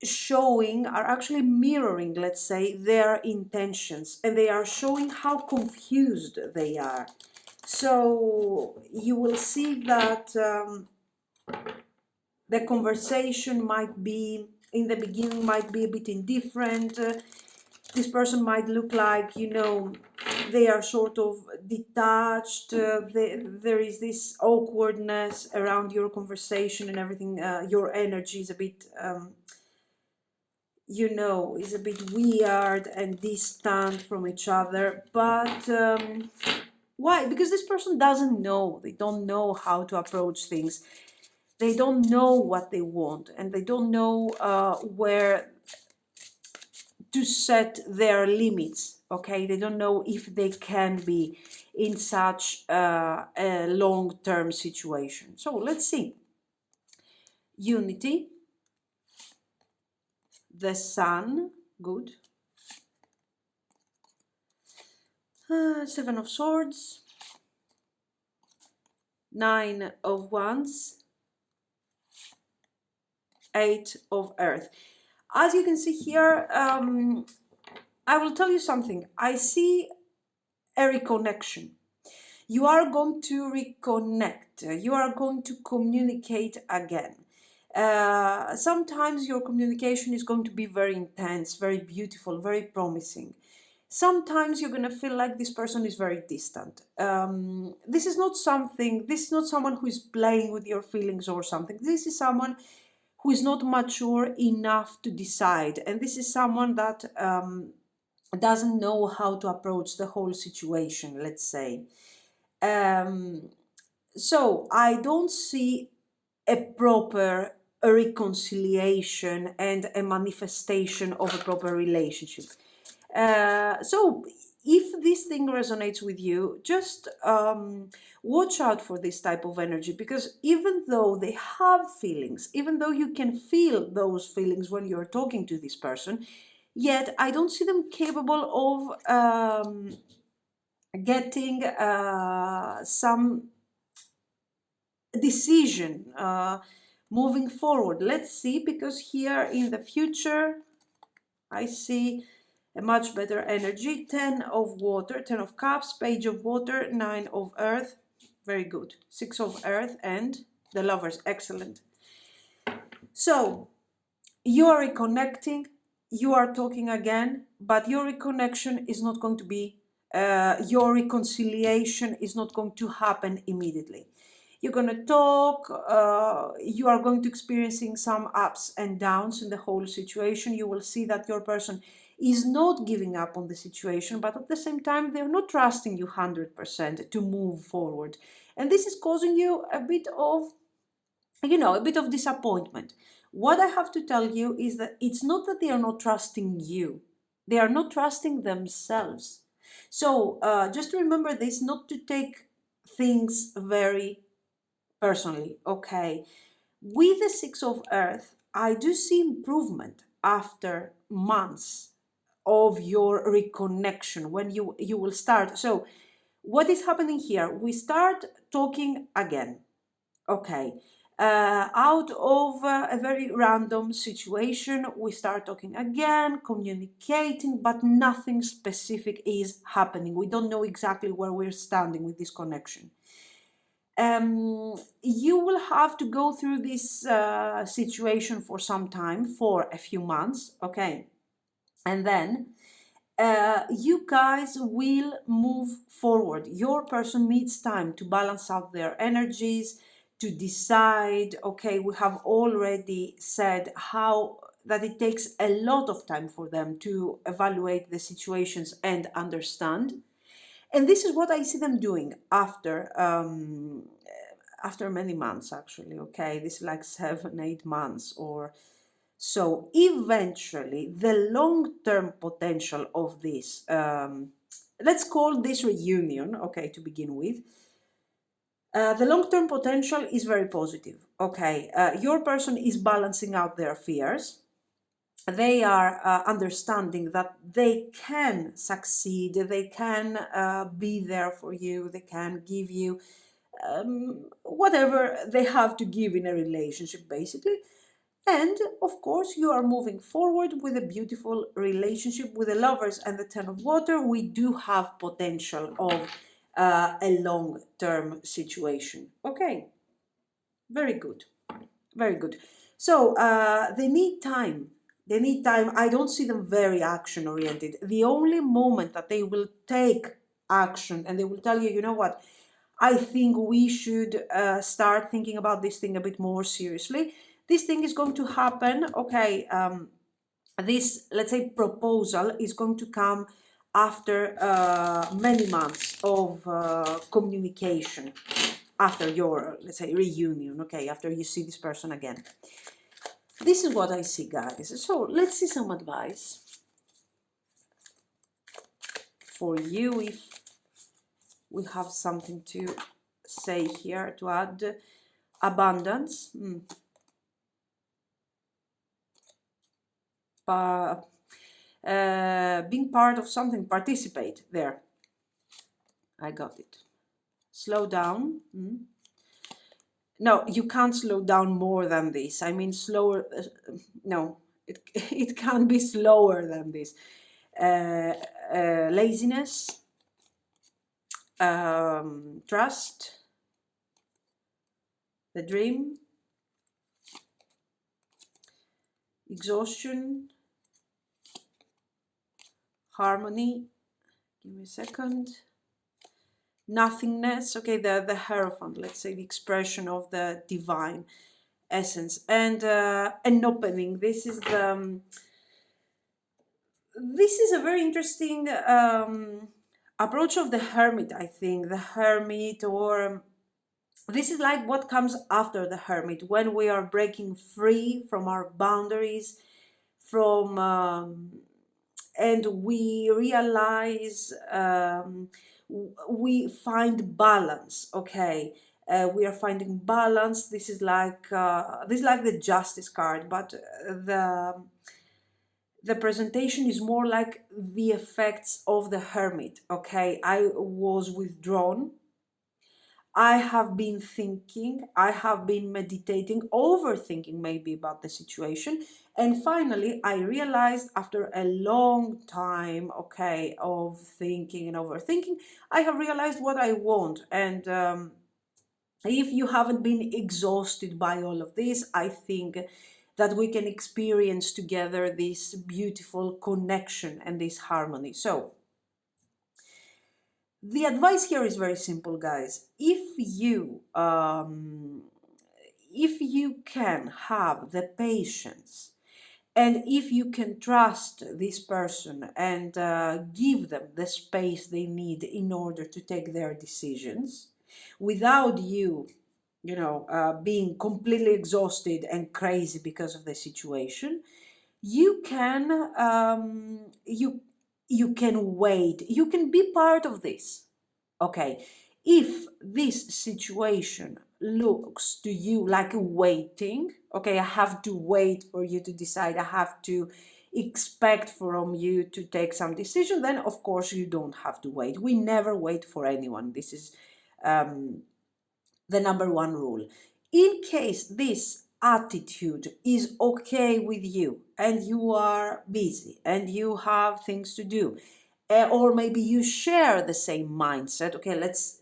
A: showing, are actually mirroring, let's say, their intentions, and they are showing how confused they are. So you will see that the conversation might be, in the beginning, might be a bit indifferent. This person might look like, you know, they are sort of detached. There is this awkwardness around your conversation and everything. Your energy is a bit, you know, is a bit weird and distant from each other. But why? Because this person doesn't know. They don't know how to approach things. They don't know what they want, and they don't know where to set their limits. Okay, they don't know if they can be in such a long-term situation. So let's see. Unity, the Sun, good. Seven of Swords, Nine of Wands, Eight of Earth. As you can see here, I will tell you something. I see a reconnection. You are going to reconnect. You are going to communicate again. Sometimes your communication is going to be very intense, very beautiful, very promising. Sometimes you're going to feel like this person is very distant. This is not someone who is playing with your feelings or something. This is someone who is not mature enough to decide. And this is someone that doesn't know how to approach the whole situation, let's say. So I don't see a proper reconciliation and a manifestation of a proper relationship. So if this thing resonates with you, just watch out for this type of energy, because even though they have feelings, even though you can feel those feelings when you're talking to this person, yet I don't see them capable of getting some decision moving forward. Let's see, because here in the future I see a much better energy. 10 of water, 10 of cups, page of water, 9 of earth, very good, 6 of earth, and the lovers, excellent. So you are reconnecting, you are talking again, but your reconnection is not going to be, your reconciliation is not going to happen immediately. You're going to talk, you are going to experiencing some ups and downs in the whole situation. You will see that your person is not giving up on the situation, but at the same time, they're not trusting you 100% to move forward. And this is causing you a bit of, you know, a bit of disappointment. What I have to tell you is that it's not that they are not trusting you, they are not trusting themselves. So just remember this, not to take things very personally, okay? With the Six of Earth, I do see improvement after months of your reconnection, when you will start. So what is happening here? We start talking again, okay? Out of a very random situation, we start talking again, communicating, but nothing specific is happening. We don't know exactly where we're standing with this connection. You will have to go through this situation for some time, for a few months, okay? And then you guys will move forward. Your person needs time to balance out their energies, to decide. Okay, we have already said how that it takes a lot of time for them to evaluate the situations and understand. And this is what I see them doing after many months, actually. Okay, this is like 7-8 months or so. Eventually, the long-term potential of this, let's call this reunion, okay, to begin with, The long-term potential is very positive. Okay, your person is balancing out their fears. They are understanding that they can succeed, they can be there for you, they can give you whatever they have to give in a relationship, basically. And of course, you are moving forward with a beautiful relationship with the lovers and the Ten of Water. We do have potential of a long-term situation. Okay, very good, very good. So they need time. They need time. I don't see them very action-oriented. The only moment that they will take action and they will tell you, you know what, I think we should start thinking about this thing a bit more seriously. This thing is going to happen, okay, this, let's say, proposal is going to come after many months of communication, after your, let's say, reunion, okay, after you see this person again. This is what I see, guys. So let's see some advice for you if we have something to say here to add. Abundance. Being part of something, participate there. I got it. Slow down. No, you can't slow down more than this. I mean, slower. No, it can't be slower than this. Laziness, trust, the dream, exhaustion, harmony. Give me a second. Nothingness. Okay, the Hierophant. Let's say the expression of the divine essence, and an opening. This is the. This is a very interesting approach of the Hermit. I think the Hermit, or this is like what comes after the Hermit, when we are breaking free from our boundaries, from and we realize we find balance. Okay, we are finding balance. This is like the Justice card, but the presentation is more like the effects of the Hermit. Okay, I was withdrawn. I have been thinking, I have been meditating, overthinking maybe about the situation. And finally, I realized after a long time, okay, of thinking and overthinking, I have realized what I want. And if you haven't been exhausted by all of this, I think that we can experience together this beautiful connection and this harmony. So, the advice here is very simple, guys. If you can have the patience, and if you can trust this person and give them the space they need in order to take their decisions, without you, being completely exhausted and crazy because of the situation, you can you can wait, you can be part of this. Okay, if this situation looks to you like waiting, okay, I have to wait for you to decide, I have to expect from you to take some decision, then of course you don't have to wait. We never wait for anyone. This is the number one rule. In case this attitude is okay with you and you are busy and you have things to do, or maybe you share the same mindset, okay, let's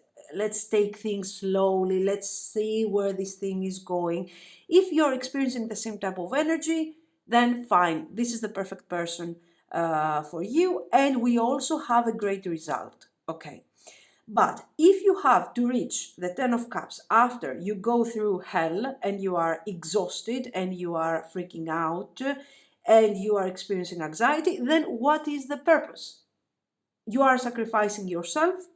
A: take things slowly, let's see where this thing is going. If you're experiencing the same type of energy, then fine, this is the perfect person for you, and we also have a great result. Okay, but if you have to reach the Ten of Cups after you go through hell and you are exhausted and you are freaking out and you are experiencing anxiety, then what is the purpose? You are sacrificing yourself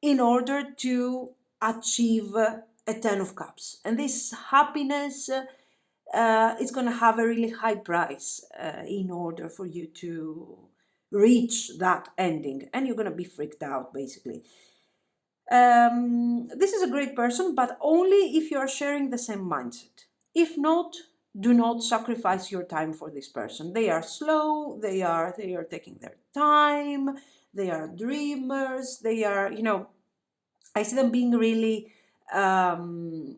A: in order to achieve a Ten of Cups. And this happiness is going to have a really high price in order for you to reach that ending. And you're going to be freaked out, basically. This is a great person, but only if you are sharing the same mindset. If not, do not sacrifice your time for this person. They are slow, they are taking their time, they are dreamers, they are, I see them being really, um,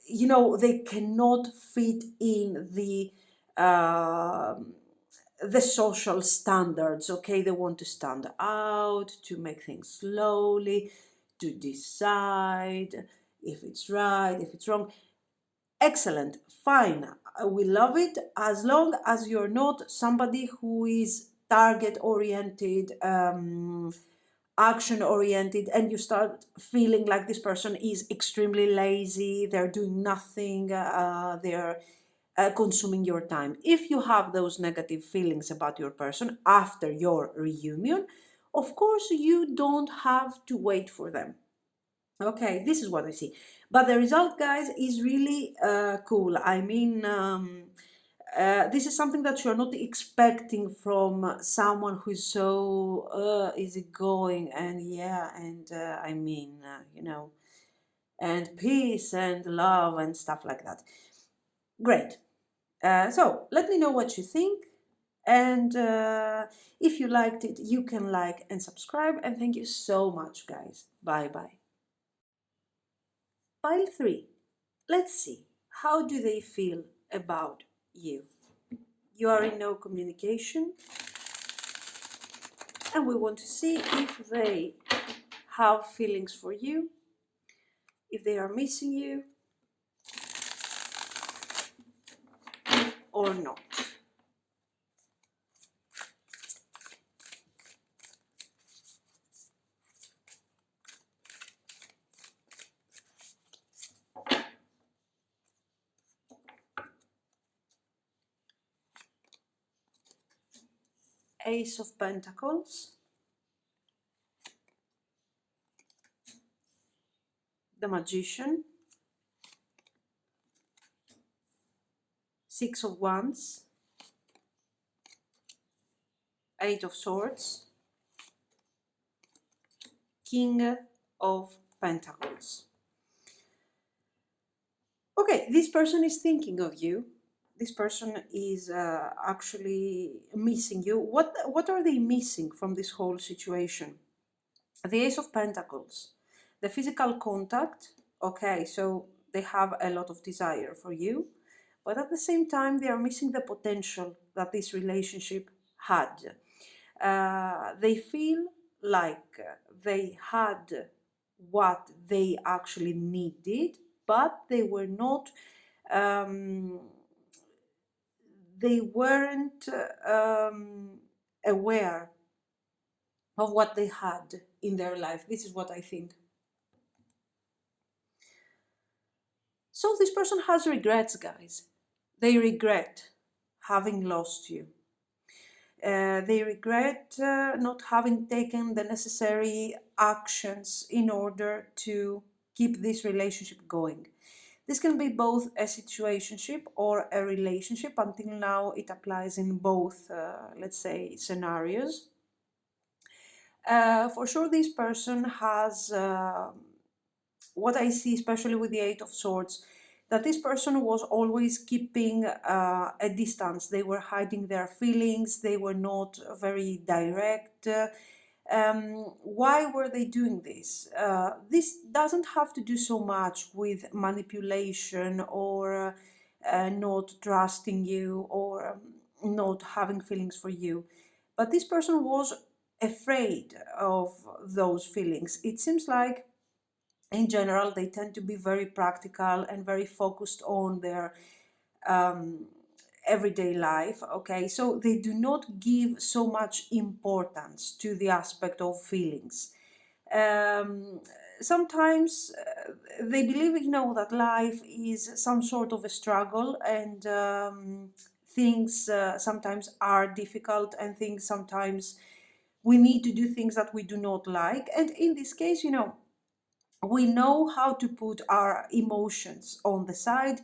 A: they cannot fit in the social standards. Okay, they want to stand out, to make things slowly, to decide if it's right, if it's wrong. Excellent, fine, we love it, as long as you're not somebody who is target oriented, action oriented, and you start feeling like this person is extremely lazy, they're doing nothing, they're consuming your time. If you have those negative feelings about your person after your reunion, of course you don't have to wait for them. Okay, this is what I see. But the result, guys, is really cool. I mean, this is something that you're not expecting from someone who's so easygoing and yeah, and and peace and love and stuff like that. Great. So let me know what you think. And if you liked it, you can like and subscribe. And thank you so much, guys. Bye bye. Pile 3. Let's see. How do they feel about you? You are in no communication. And we want to see if they have feelings for you, if they are missing you or not. Ace of Pentacles, the Magician, Six of Wands, Eight of Swords, King of Pentacles. Okay, this person is thinking of you. This person is actually missing you. What are they missing from this whole situation? The Ace of Pentacles, the physical contact. Okay, so they have a lot of desire for you, but at the same time they are missing the potential that this relationship had. They feel like they had what they actually needed, but um, they weren't aware of what they had in their life. This is what I think. So this person has regrets, guys. They regret having lost you. They regret not having taken the necessary actions in order to keep this relationship going. This can be both a situationship or a relationship. Until now, it applies in both, let's say, scenarios. For sure, this person has what I see, especially with the Eight of Swords, that this person was always keeping a distance. They were hiding their feelings, they were not very direct. Why were they doing this? This doesn't have to do so much with manipulation or not trusting you or not having feelings for you. But this person was afraid of those feelings. It seems like in general they tend to be very practical and very focused on their um, everyday life. Okay, so they do not give so much importance to the aspect of feelings. Sometimes they believe, that life is some sort of a struggle, and things sometimes are difficult, and things sometimes we need to do things that we do not like. And in this case, we know how to put our emotions on the side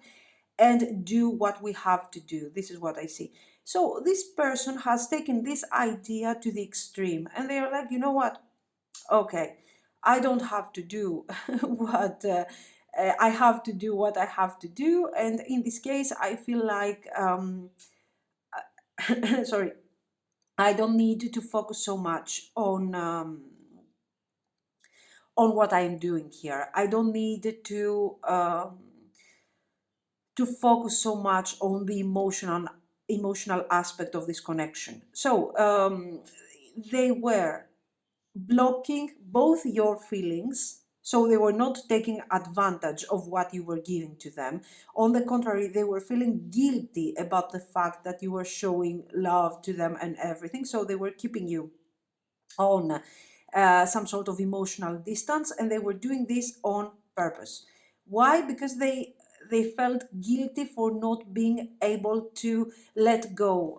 A: and do what we have to do. This is what I see. So this person has taken this idea to the extreme, and they are like, you know what? Okay, I don't have to do what I have to do what I have to do. And in this case, I feel like, sorry, I don't need to focus so much on what I am doing here. I don't need to focus so much on the emotional aspect of this connection. So they were blocking both your feelings, so they were not taking advantage of what you were giving to them. On the contrary, they were feeling guilty about the fact that you were showing love to them and everything, so they were keeping you on some sort of emotional distance, and they were doing this on purpose. Why? Because they felt guilty for not being able to let go.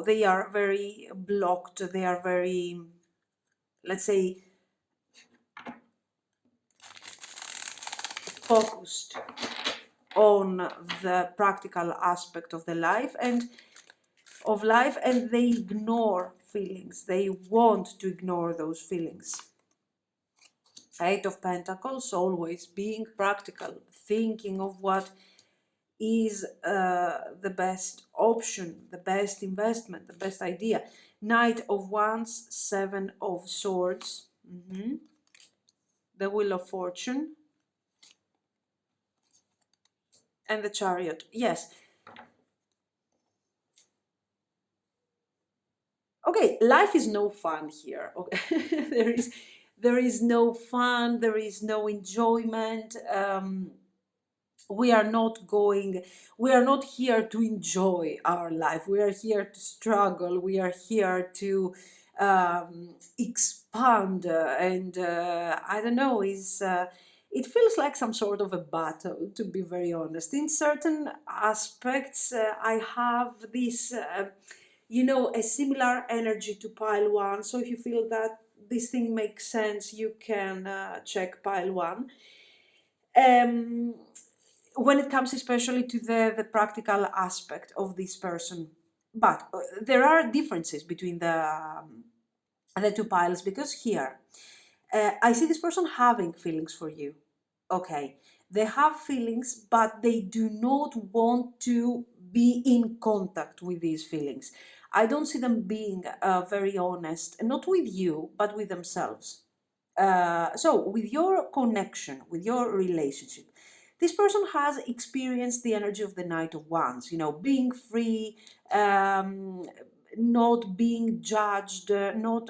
A: They are very blocked. They are very, let's say, focused on the practical aspect of the life and of life, and they ignore feelings. They want to ignore those feelings. Eight of Pentacles, always being practical, thinking of what is the best option, the best investment, the best idea. Knight of Wands, Seven of Swords, the Wheel of Fortune, and the Chariot. Yes. Okay, life is no fun here. Okay, there is no fun. There is no enjoyment. We are not here to enjoy our life. We are here to struggle. We are here to expand, and I don't know, is it feels like some sort of a battle, to be very honest. In certain aspects, I have this a similar energy to pile one. So if you feel that this thing makes sense, you can check pile one. um, when it comes especially to the practical aspect of this person. But there are differences between the two piles, because here I see this person having feelings for you. Okay, they have feelings, but they do not want to be in contact with these feelings. I don't see them being very honest, not with you, but with themselves. So, with your connection, with your relationship, this person has experienced the energy of the Knight of Wands, being free, not being judged, not.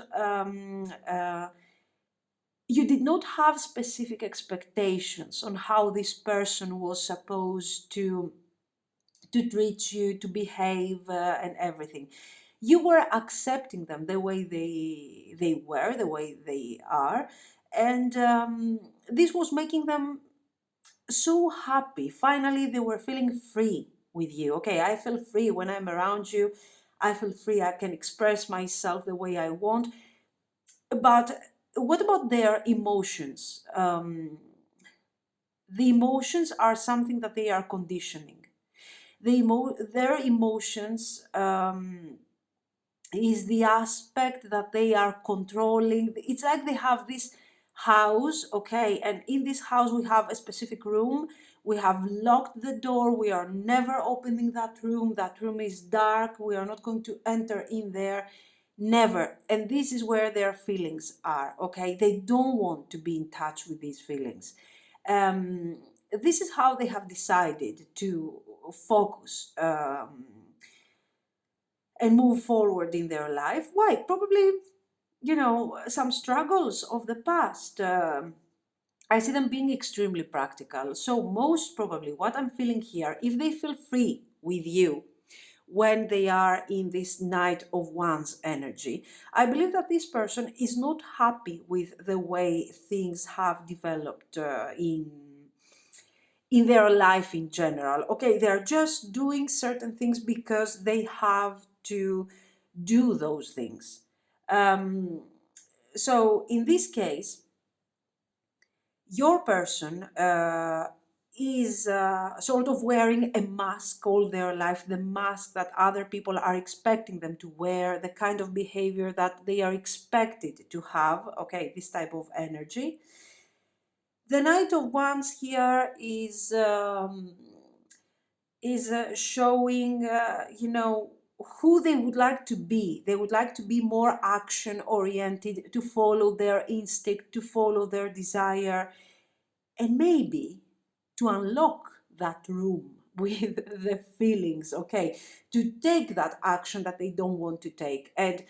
A: You did not have specific expectations on how this person was supposed to treat you, to behave, and everything. You were accepting them the way they were, the way they are, and this was making them so happy. Finally, they were feeling free with you. Okay, I feel free when I'm around you. I feel free. I can express myself the way I want. But what about their emotions? The emotions are something that they are conditioning. Their emotions is the aspect that they are controlling. It's like they have this house, okay, and in this house we have a specific room. We have locked the door. We are never opening that room. That room is dark. We are not going to enter in there. Never. And this is where their feelings are, okay? They don't want to be in touch with these feelings. Um, this is how they have decided to focus and move forward in their life. Why? Probably, some struggles of the past. I see them being extremely practical. So, most probably, what I'm feeling here, if they feel free with you when they are in this Knight of Wands energy, I believe that this person is not happy with the way things have developed in their life in general. Okay, they're just doing certain things because they have to do those things. Um, so in this case, your person is sort of wearing a mask all their life, the mask that other people are expecting them to wear, the kind of behavior that they are expected to have, okay, this type of energy. The Knight of Wands here is showing, who they would like to be. They would like to be more action oriented, to follow their instinct, to follow their desire, and maybe to unlock that room with the feelings, okay, to take that action that they don't want to take and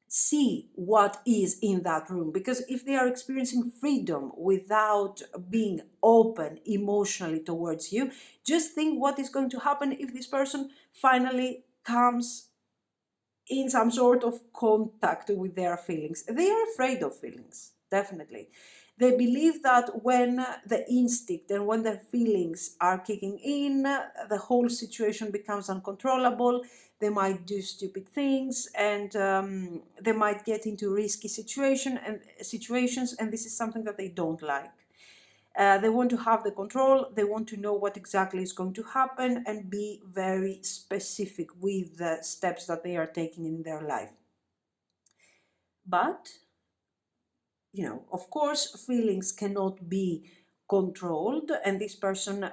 A: see what is in that room. Because if they are experiencing freedom without being open emotionally towards you, just think what is going to happen if this person finally comes in some sort of contact with their feelings. They are afraid of feelings, definitely. They believe that when the instinct and when the feelings are kicking in, the whole situation becomes uncontrollable. They might do stupid things, and they might get into risky situations, and this is something that they don't like. They want to have the control, they want to know what exactly is going to happen and be very specific with the steps that they are taking in their life. But, of course, feelings cannot be controlled, and this person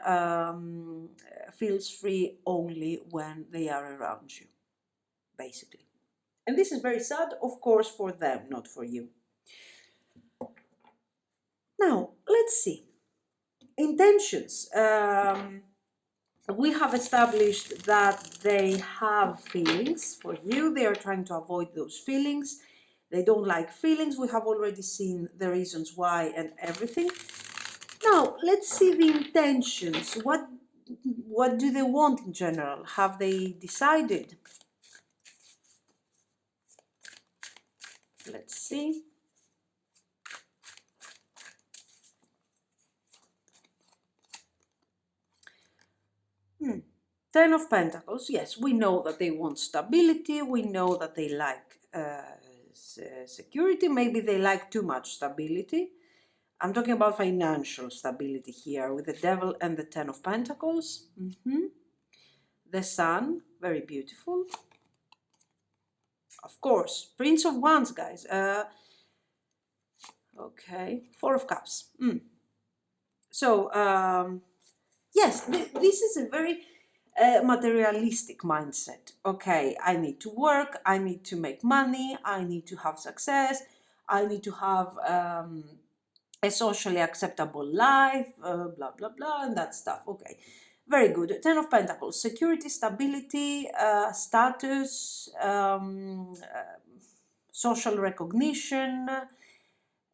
A: feels free only when they are around you, basically. And this is very sad, of course, for them, not for you. Now, let's see. Intentions. We have established that they have feelings for you. They are trying to avoid those feelings. They don't like feelings. We have already seen the reasons why and everything. Now, let's see the intentions. What do they want in general? Have they decided? Let's see. Ten of Pentacles, yes, we know that they want stability, we know that they like security, maybe they like too much stability. I'm talking about financial stability here with the Devil and the Ten of Pentacles. The Sun, very beautiful. Of course, Prince of Wands, guys. Okay, Four of Cups. So, yes, this is a very materialistic mindset. Okay, I need to work, I need to make money, I need to have success, I need to have a socially acceptable life, blah, blah, blah, and that stuff. Okay, very good. Ten of Pentacles, security, stability, status, social recognition.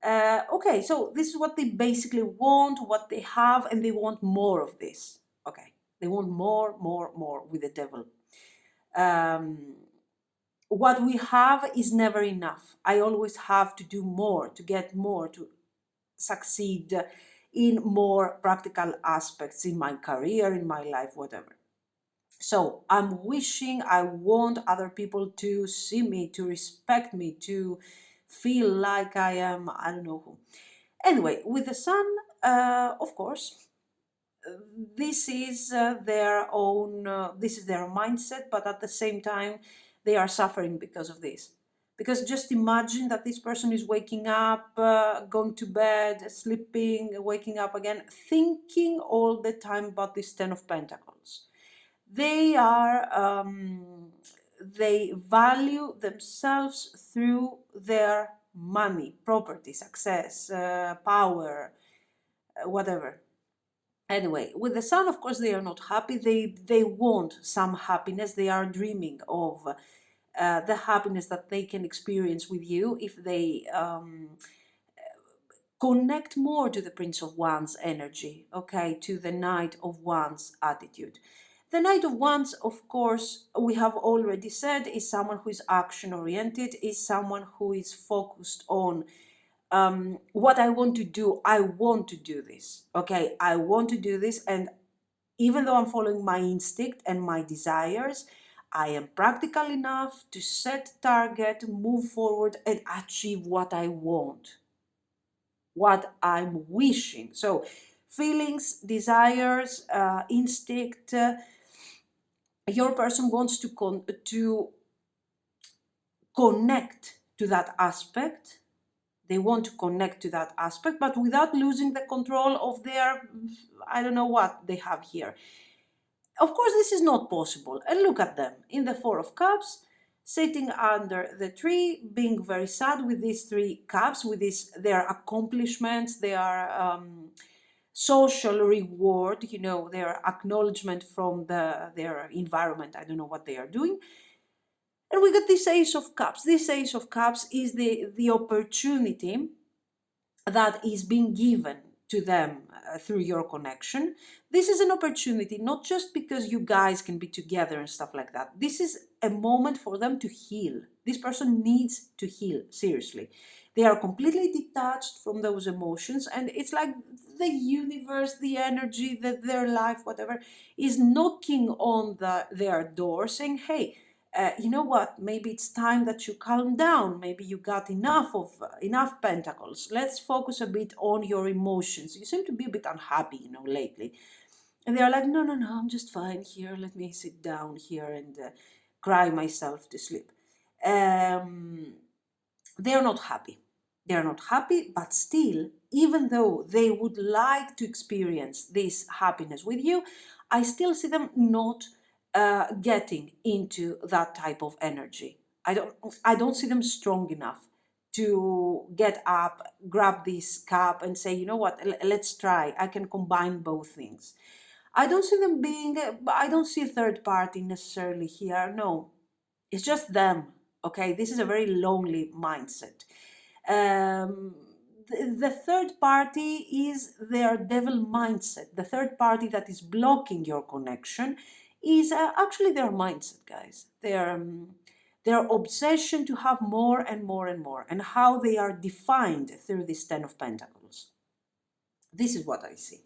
A: Okay, so this is what they basically want, what they have, and they want more of this. Okay, they want more with the Devil. What we have is never enough. I always have to do more, to get more, to succeed in more practical aspects in my career, in my life, whatever. So I'm wishing, I want other people to see me, to respect me, to feel like I am, I don't know who. Anyway, with the Sun, of course, this is their own, this is their mindset, but at the same time, they are suffering because of this. Because just imagine that this person is waking up, going to bed, sleeping, waking up again, thinking all the time about this Ten of Pentacles. They are, they value themselves through their money, property, success, power, whatever. Anyway, with the Sun, of course, they are not happy. They want some happiness. They are dreaming of the happiness that they can experience with you if they connect more to the Prince of Wands energy, okay, to the Knight of Wands attitude. The Knight of Wands, of course, we have already said, is someone who is action-oriented, is someone who is focused on what I want to do. I want to do this, okay? I want to do this, and even though I'm following my instinct and my desires, I am practical enough to set target, move forward, and achieve what I want, what I'm wishing. So feelings, desires, instinct. Your person wants to connect to that aspect. They want to connect to that aspect, but without losing the control of their, I don't know what they have here. Of course, this is not possible. And look at them in the Four of Cups, sitting under the tree, being very sad with these three cups, with their accomplishments, their social reward, you know, their acknowledgement from their environment. I don't know what they are doing. And we got this Ace of Cups. This Ace of Cups is the opportunity that is being given to them through your connection. This is an opportunity, not just because you guys can be together and stuff like that. This is a moment for them to heal. This person needs to heal, seriously. They are completely detached from those emotions, and it's like the universe, the energy, their life, whatever, is knocking on their door saying, hey, you know what, maybe it's time that you calm down. Maybe you got enough pentacles. Let's focus a bit on your emotions. You seem to be a bit unhappy, you know, lately. And they're like, no, I'm just fine here. Let me sit down here and cry myself to sleep. They're not happy. They're not happy, but still, even though they would like to experience this happiness with you, I still see them not getting into that type of energy. I don't see them strong enough to get up, grab this cup and say, you know what, let's try. I can combine both things. I don't see them I don't see a third party necessarily here. No, it's just them. Okay, this is a very lonely mindset. The third party is their devil mindset. The third party that is blocking your connection is actually their mindset, guys. Their obsession to have more and more and more, and how they are defined through this Ten of Pentacles. This is what I see.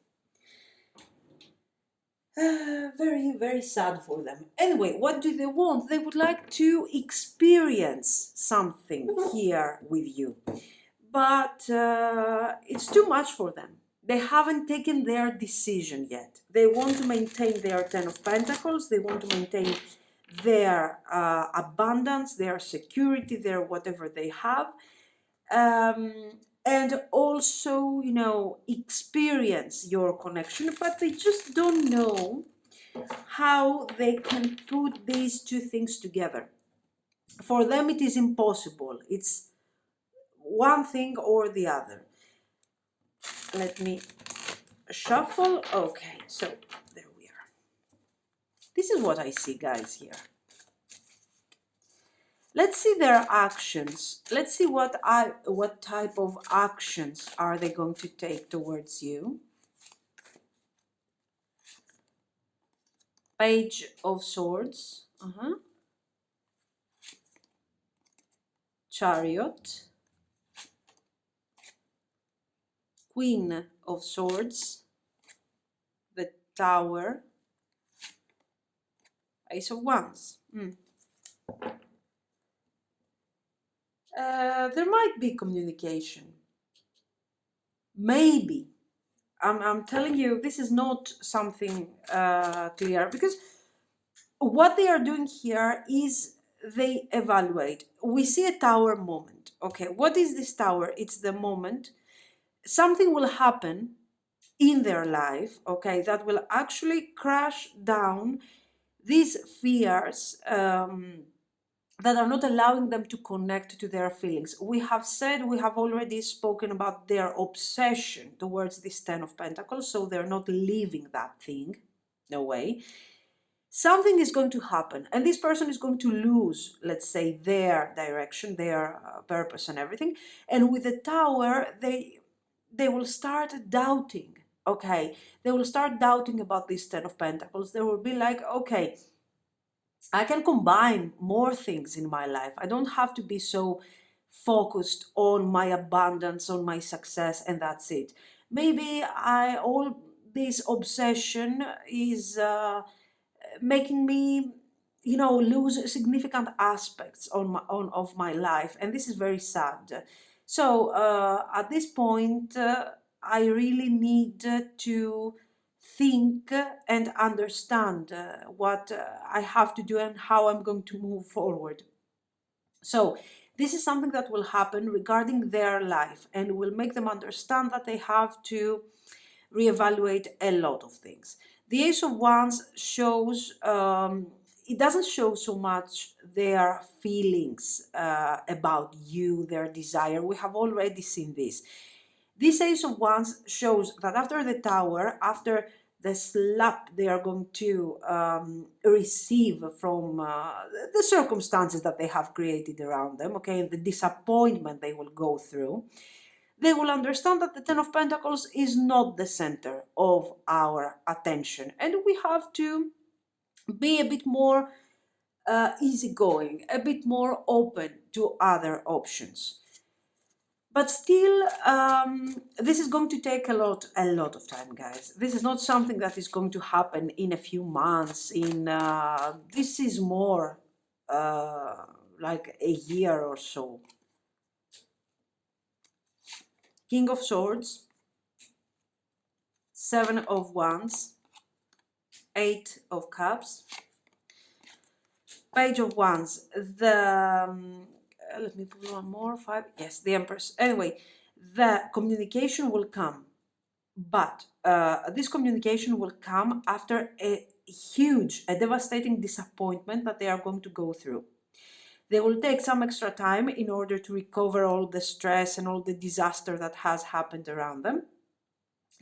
A: Very, very sad for them. Anyway, what do they want? They would like to experience something here with you. But it's too much for them. They haven't taken their decision yet. They want to maintain their Ten of Pentacles. They want to maintain their abundance, their security, their whatever they have. And also, you know, experience your connection, but they just don't know how they can put these two things together. For them, it is impossible. It's one thing or the other. Let me shuffle. Okay, so there we are. This is what I see, guys, here. Let's see their actions. Let's see what type of actions are they going to take towards you. Page of Swords. Chariot. Queen of Swords. The Tower. Ace of Wands. There might be communication. Maybe. I'm telling you, this is not something clear, because what they are doing here is they evaluate. We see a tower moment. Okay, what is this tower? It's the moment something will happen in their life, okay, that will actually crash down these fears that are not allowing them to connect to their feelings. We have already spoken about their obsession towards this Ten of Pentacles, so they're not leaving that thing. No way. Something is going to happen, and this person is going to lose, let's say, their direction, their purpose and everything. And with the Tower, they will start doubting, okay? They will start doubting about this Ten of Pentacles. They will be like, okay, I can combine more things in my life. I don't have to be so focused on my abundance, on my success, and that's it. Maybe all this obsession is making me, you know, lose significant aspects of my life, and this is very sad. So at this point, I really need to think and understand what I have to do and how I'm going to move forward. So this is something that will happen regarding their life and will make them understand that they have to reevaluate a lot of things. The Ace of Wands shows, it doesn't show so much their feelings about you, their desire. We have already seen this. This Ace of Wands shows that after the Tower, after the slap they are going to receive from the circumstances that they have created around them, okay, the disappointment they will go through, they will understand that the Ten of Pentacles is not the center of our attention. And we have to be a bit more easygoing, a bit more open to other options. But still, this is going to take a lot of time, guys. This is not something that is going to happen in a few months. This is more like a year or so. King of Swords, Seven of Wands, Eight of Cups, Page of Wands, let me pull one more, five, yes, the Empress. Anyway, the communication will come, but this communication will come after a devastating disappointment that they are going to go through. They will take some extra time in order to recover all the stress and all the disaster that has happened around them,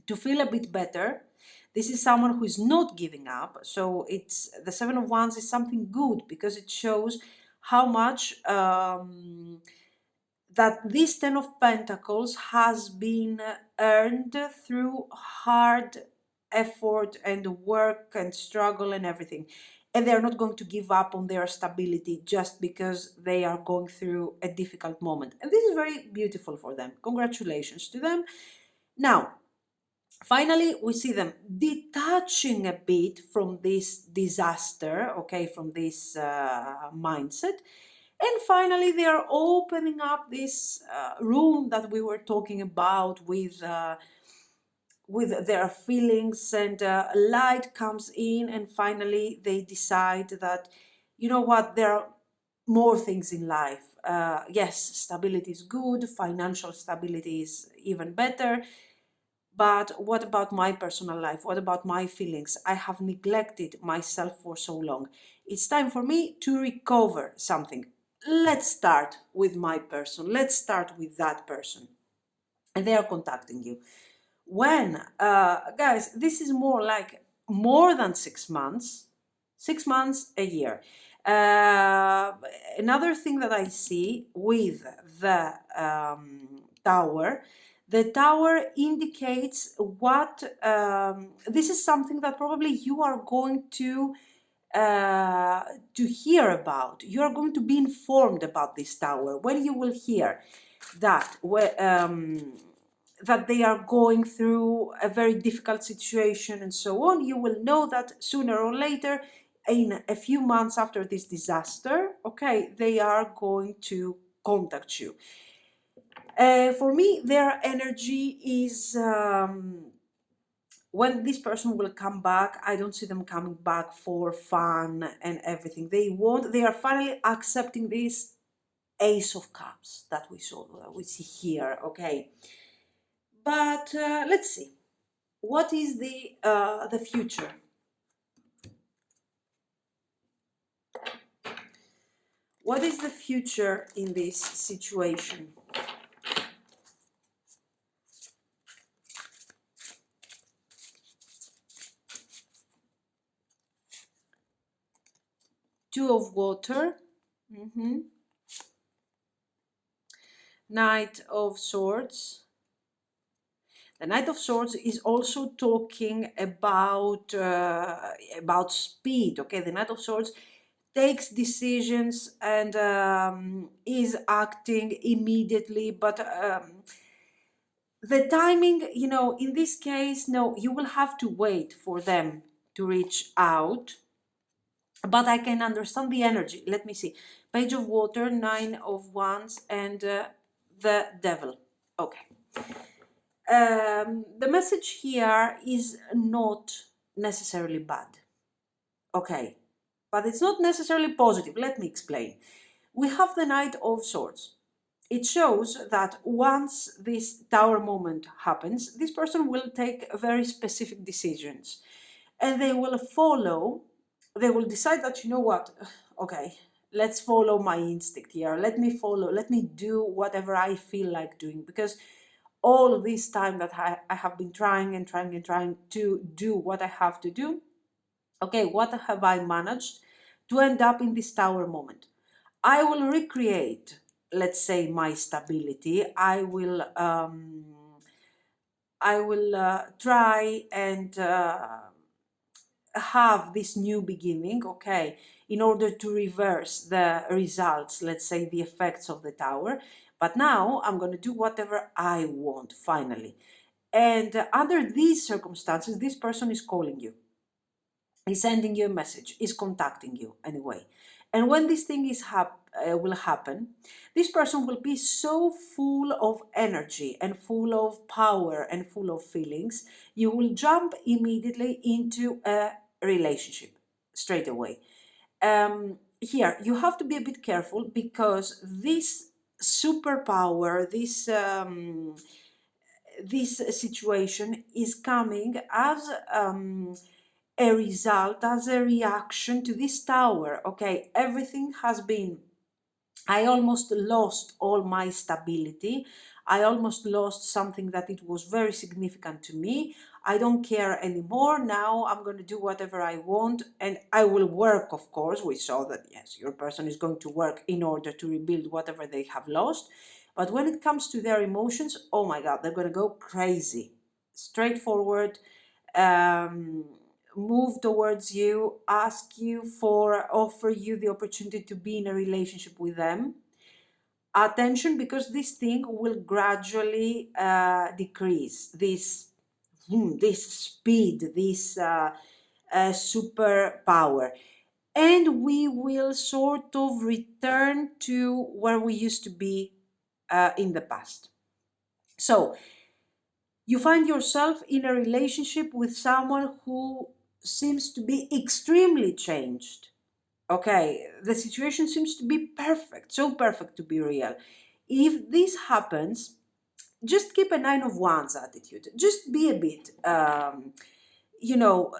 A: to feel a bit better. This is someone who is not giving up. So it's the Seven of Wands is something good because it shows how much that this Ten of Pentacles has been earned through hard effort and work and struggle and everything. And they're not going to give up on their stability just because they are going through a difficult moment. And this is very beautiful for them. Congratulations to them. Now, finally, we see them detaching a bit from this disaster, okay, from this mindset. And finally, they are opening up this room that we were talking about with their feelings, and light comes in, and finally they decide that, you know what, there are more things in life. Yes, stability is good, financial stability is even better, but what about my personal life? What about my feelings? I have neglected myself for so long. It's time for me to recover something. Let's start with my person. Let's start with that person. And they are contacting you. When, guys, this is more like more than 6 months, 6 months, a year. Another thing that I see with the Tower, the Tower indicates what, this is something that probably you are going to hear about. You are going to be informed about this Tower. When you will hear that, that they are going through a very difficult situation and so on, you will know that sooner or later, in a few months after this disaster, okay, they are going to contact you. For me, their energy is, when this person will come back, I don't see them coming back for fun and everything. They are finally accepting this Ace of Cups that we see here, okay? But let's see, what is the future? What is the future in this situation? Two of Water, Knight of Swords. The Knight of Swords is also talking about speed. Okay, the Knight of Swords takes decisions and is acting immediately, but the timing, you know, in this case, no, you will have to wait for them to reach out. But I can understand the energy. Let me see. Page of Water, Nine of Wands, and the Devil. Okay. The message here is not necessarily bad, okay, but it's not necessarily positive. Let me explain. We have the Knight of Swords. It shows that once this tower moment happens, this person will take very specific decisions, and they will follow, they will decide that, you know what, okay, let's follow my instinct here. Let me follow, let me do whatever I feel like doing, because all of this time that I have been trying and trying and trying to do what I have to do, okay, what have I managed to end up in this tower moment? I will recreate, let's say, my stability. I will try and have this new beginning, okay, in order to reverse the results, let's say the effects of the tower. But now I'm going to do whatever I want finally. And under these circumstances, this person is calling you, is sending you a message, is contacting you anyway. And when this thing will happen, this person will be so full of energy and full of power and full of feelings, you will jump immediately into a relationship straight away. Here, you have to be a bit careful, because this superpower, this situation is coming as a result, as a reaction to this tower. Okay, everything has been, I almost lost all my stability. I almost lost something that it was very significant to me. I don't care anymore. Now I'm going to do whatever I want, and I will work, of course. We saw that, yes, your person is going to work in order to rebuild whatever they have lost. But when it comes to their emotions, oh my God, they're going to go crazy. Straightforward, um, move towards you, ask you for, offer you the opportunity to be in a relationship with them. Attention, because this thing will gradually decrease. This speed, this superpower, and we will sort of return to where we used to be in the past. So you find yourself in a relationship with someone who seems to be extremely changed. Okay, the situation seems to be perfect, so perfect to be real. If this happens, just keep a Nine of Wands attitude. Just be a bit, you know,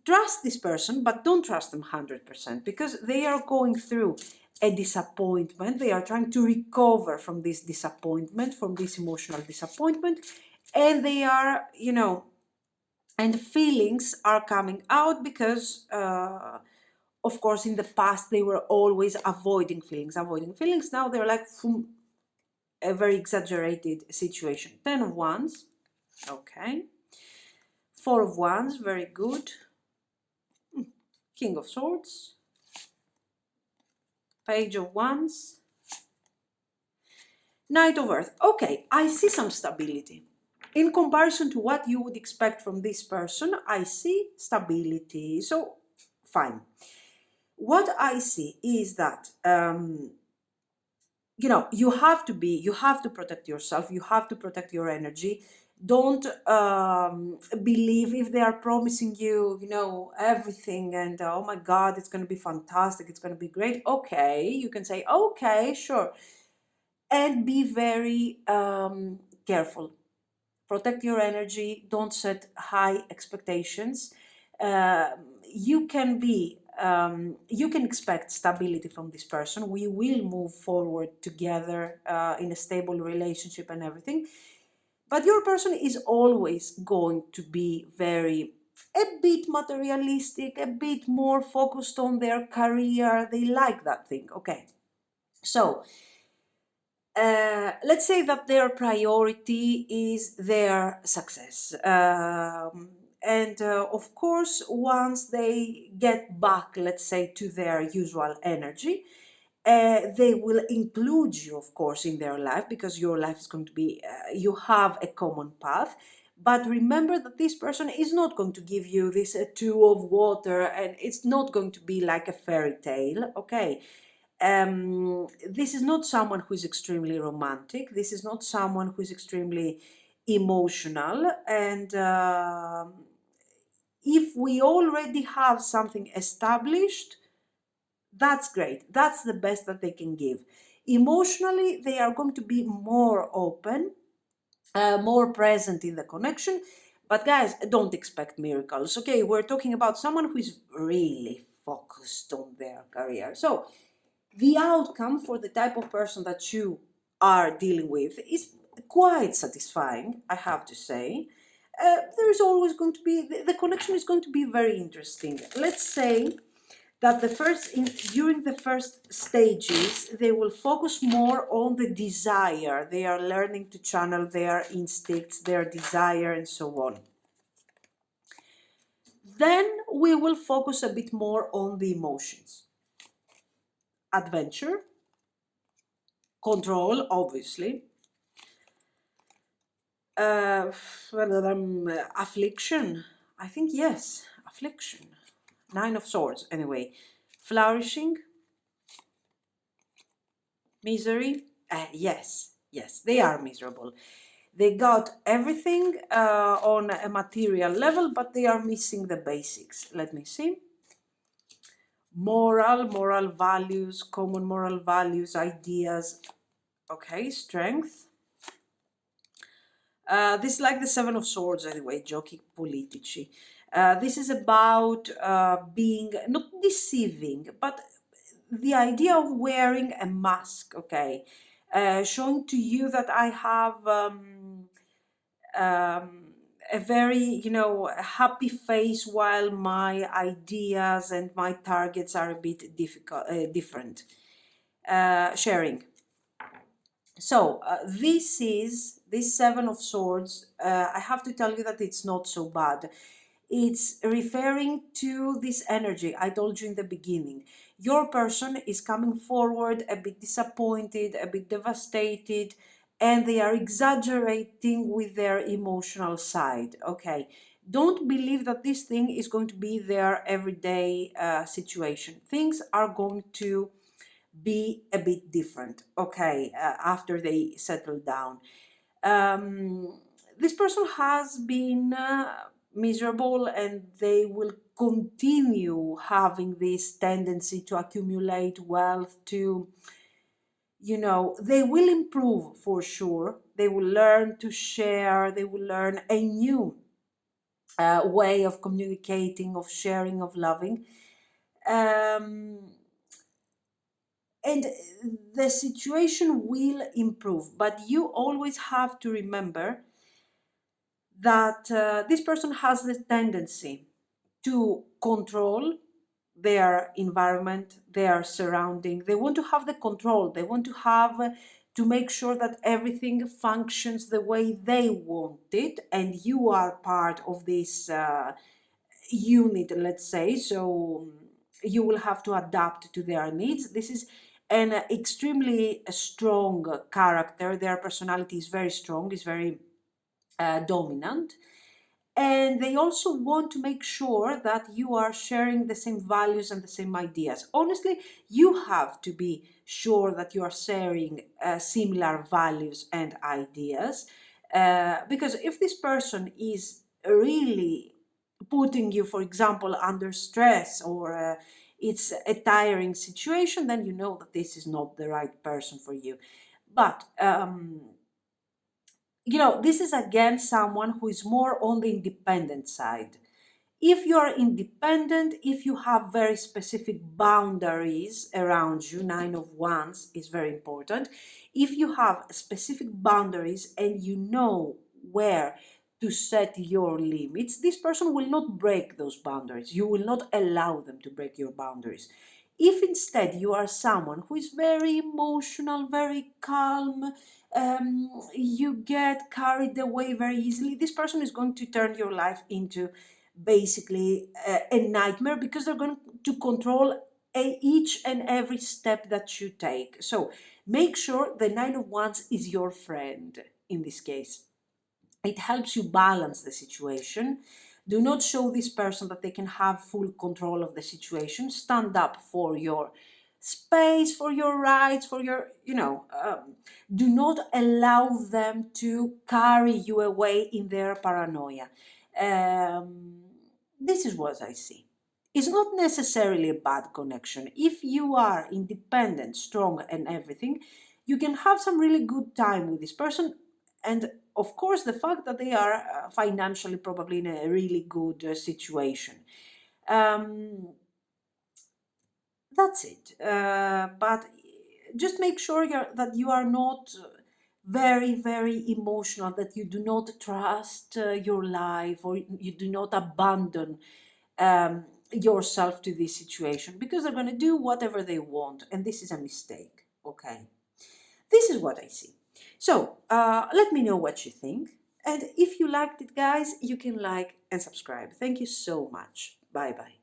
A: trust this person, but don't trust them 100%, because they are going through a disappointment. They are trying to recover from this disappointment, from this emotional disappointment, and they are, and feelings are coming out because, of course, in the past they were always avoiding feelings. Now they're like, a very exaggerated situation. 10 of Wands, okay. 4 of Wands, very good. King of Swords, Page of Wands, Knight of Earth. Okay, I see some stability. In comparison to what you would expect from this person, I see stability. So, fine. What I see is that, you have to protect yourself, you have to protect your energy. Don't believe if they are promising you, everything, and oh my God, it's going to be fantastic, it's going to be great. Okay, you can say, okay, sure. And be very careful. Protect your energy. Don't set high expectations. You can expect stability from this person. We will move forward together in a stable relationship and everything. But your person is always going to be a bit materialistic, a bit more focused on their career. They like that thing. Okay. So, let's say that their priority is their success. And of course, once they get back, let's say, to their usual energy, they will include you, of course, in their life, because your life is going to be, you have a common path. But remember that this person is not going to give you this two of water, and it's not going to be like a fairy tale, okay? This is not someone who is extremely romantic. This is not someone who is extremely emotional, and if we already have something established, that's great. That's the best that they can give. Emotionally, they are going to be more open, more present in the connection. But guys, don't expect miracles. Okay, we're talking about someone who is really focused on their career. So the outcome for the type of person that you are dealing with is quite satisfying, I have to say. There is always going to be, the connection is going to be very interesting. Let's say that during the first stages, they will focus more on the desire. They are learning to channel their instincts, their desire, and so on. Then we will focus a bit more on the emotions. Adventure, control, obviously. Affliction, I think, yes, affliction. Nine of Swords, anyway. Flourishing, misery, yes, they are miserable. They got everything on a material level, but they are missing the basics. Let me see. Moral values, common moral values, ideas. Okay, strength. This is like the Seven of Swords anyway, giochi politici. This is about being, not deceiving, but the idea of wearing a mask, okay? Showing to you that I have a very, happy face while my ideas and my targets are a bit different. Sharing. So this Seven of Swords. I have to tell you that it's not so bad. It's referring to this energy I told you in the beginning. Your person is coming forward a bit disappointed, a bit devastated, and they are exaggerating with their emotional side. Okay, don't believe that this thing is going to be their everyday situation. Things are going to be a bit different, okay, after they settle down. This person has been miserable, and they will continue having this tendency to accumulate wealth, they will improve for sure. They will learn to share, they will learn a new way of communicating, of sharing, of loving. And the situation will improve, but you always have to remember that this person has the tendency to control their environment, their surrounding. They want to have the control. They want to have to make sure that everything functions the way they want it, and you are part of this unit, let's say. So you will have to adapt to their needs. This is an extremely strong character. Their personality is very strong, is very dominant. And they also want to make sure that you are sharing the same values and the same ideas. Honestly, you have to be sure that you are sharing similar values and ideas. Because if this person is really putting you, for example, under stress, or it's a tiring situation, then you know that this is not the right person for you. But this is again someone who is more on the independent side. If you are independent, if you have very specific boundaries around you, Nine of Wands is very important. If you have specific boundaries and you know where to set your limits, this person will not break those boundaries. You will not allow them to break your boundaries. If instead you are someone who is very emotional, very calm, you get carried away very easily, this person is going to turn your life into basically a nightmare, because they're going to control each and every step that you take. So make sure the Nine of Wands is your friend in this case. It helps you balance the situation. Do not show this person that they can have full control of the situation. Stand up for your space for your rights, for your, do not allow them to carry you away in their paranoia. Um, this is what I see. It's not necessarily a bad connection. If you are independent, strong, and everything, you can have some really good time with this person. And of course, the fact that they are financially probably in a really good situation. Um, that's it. But just make sure that you are not very, very emotional, that you do not trust your life, or you do not abandon yourself to this situation, because they're going to do whatever they want, and this is a mistake. Okay, this is what I see. So let me know what you think, and if you liked it, guys, you can like and subscribe. Thank you so much. Bye bye.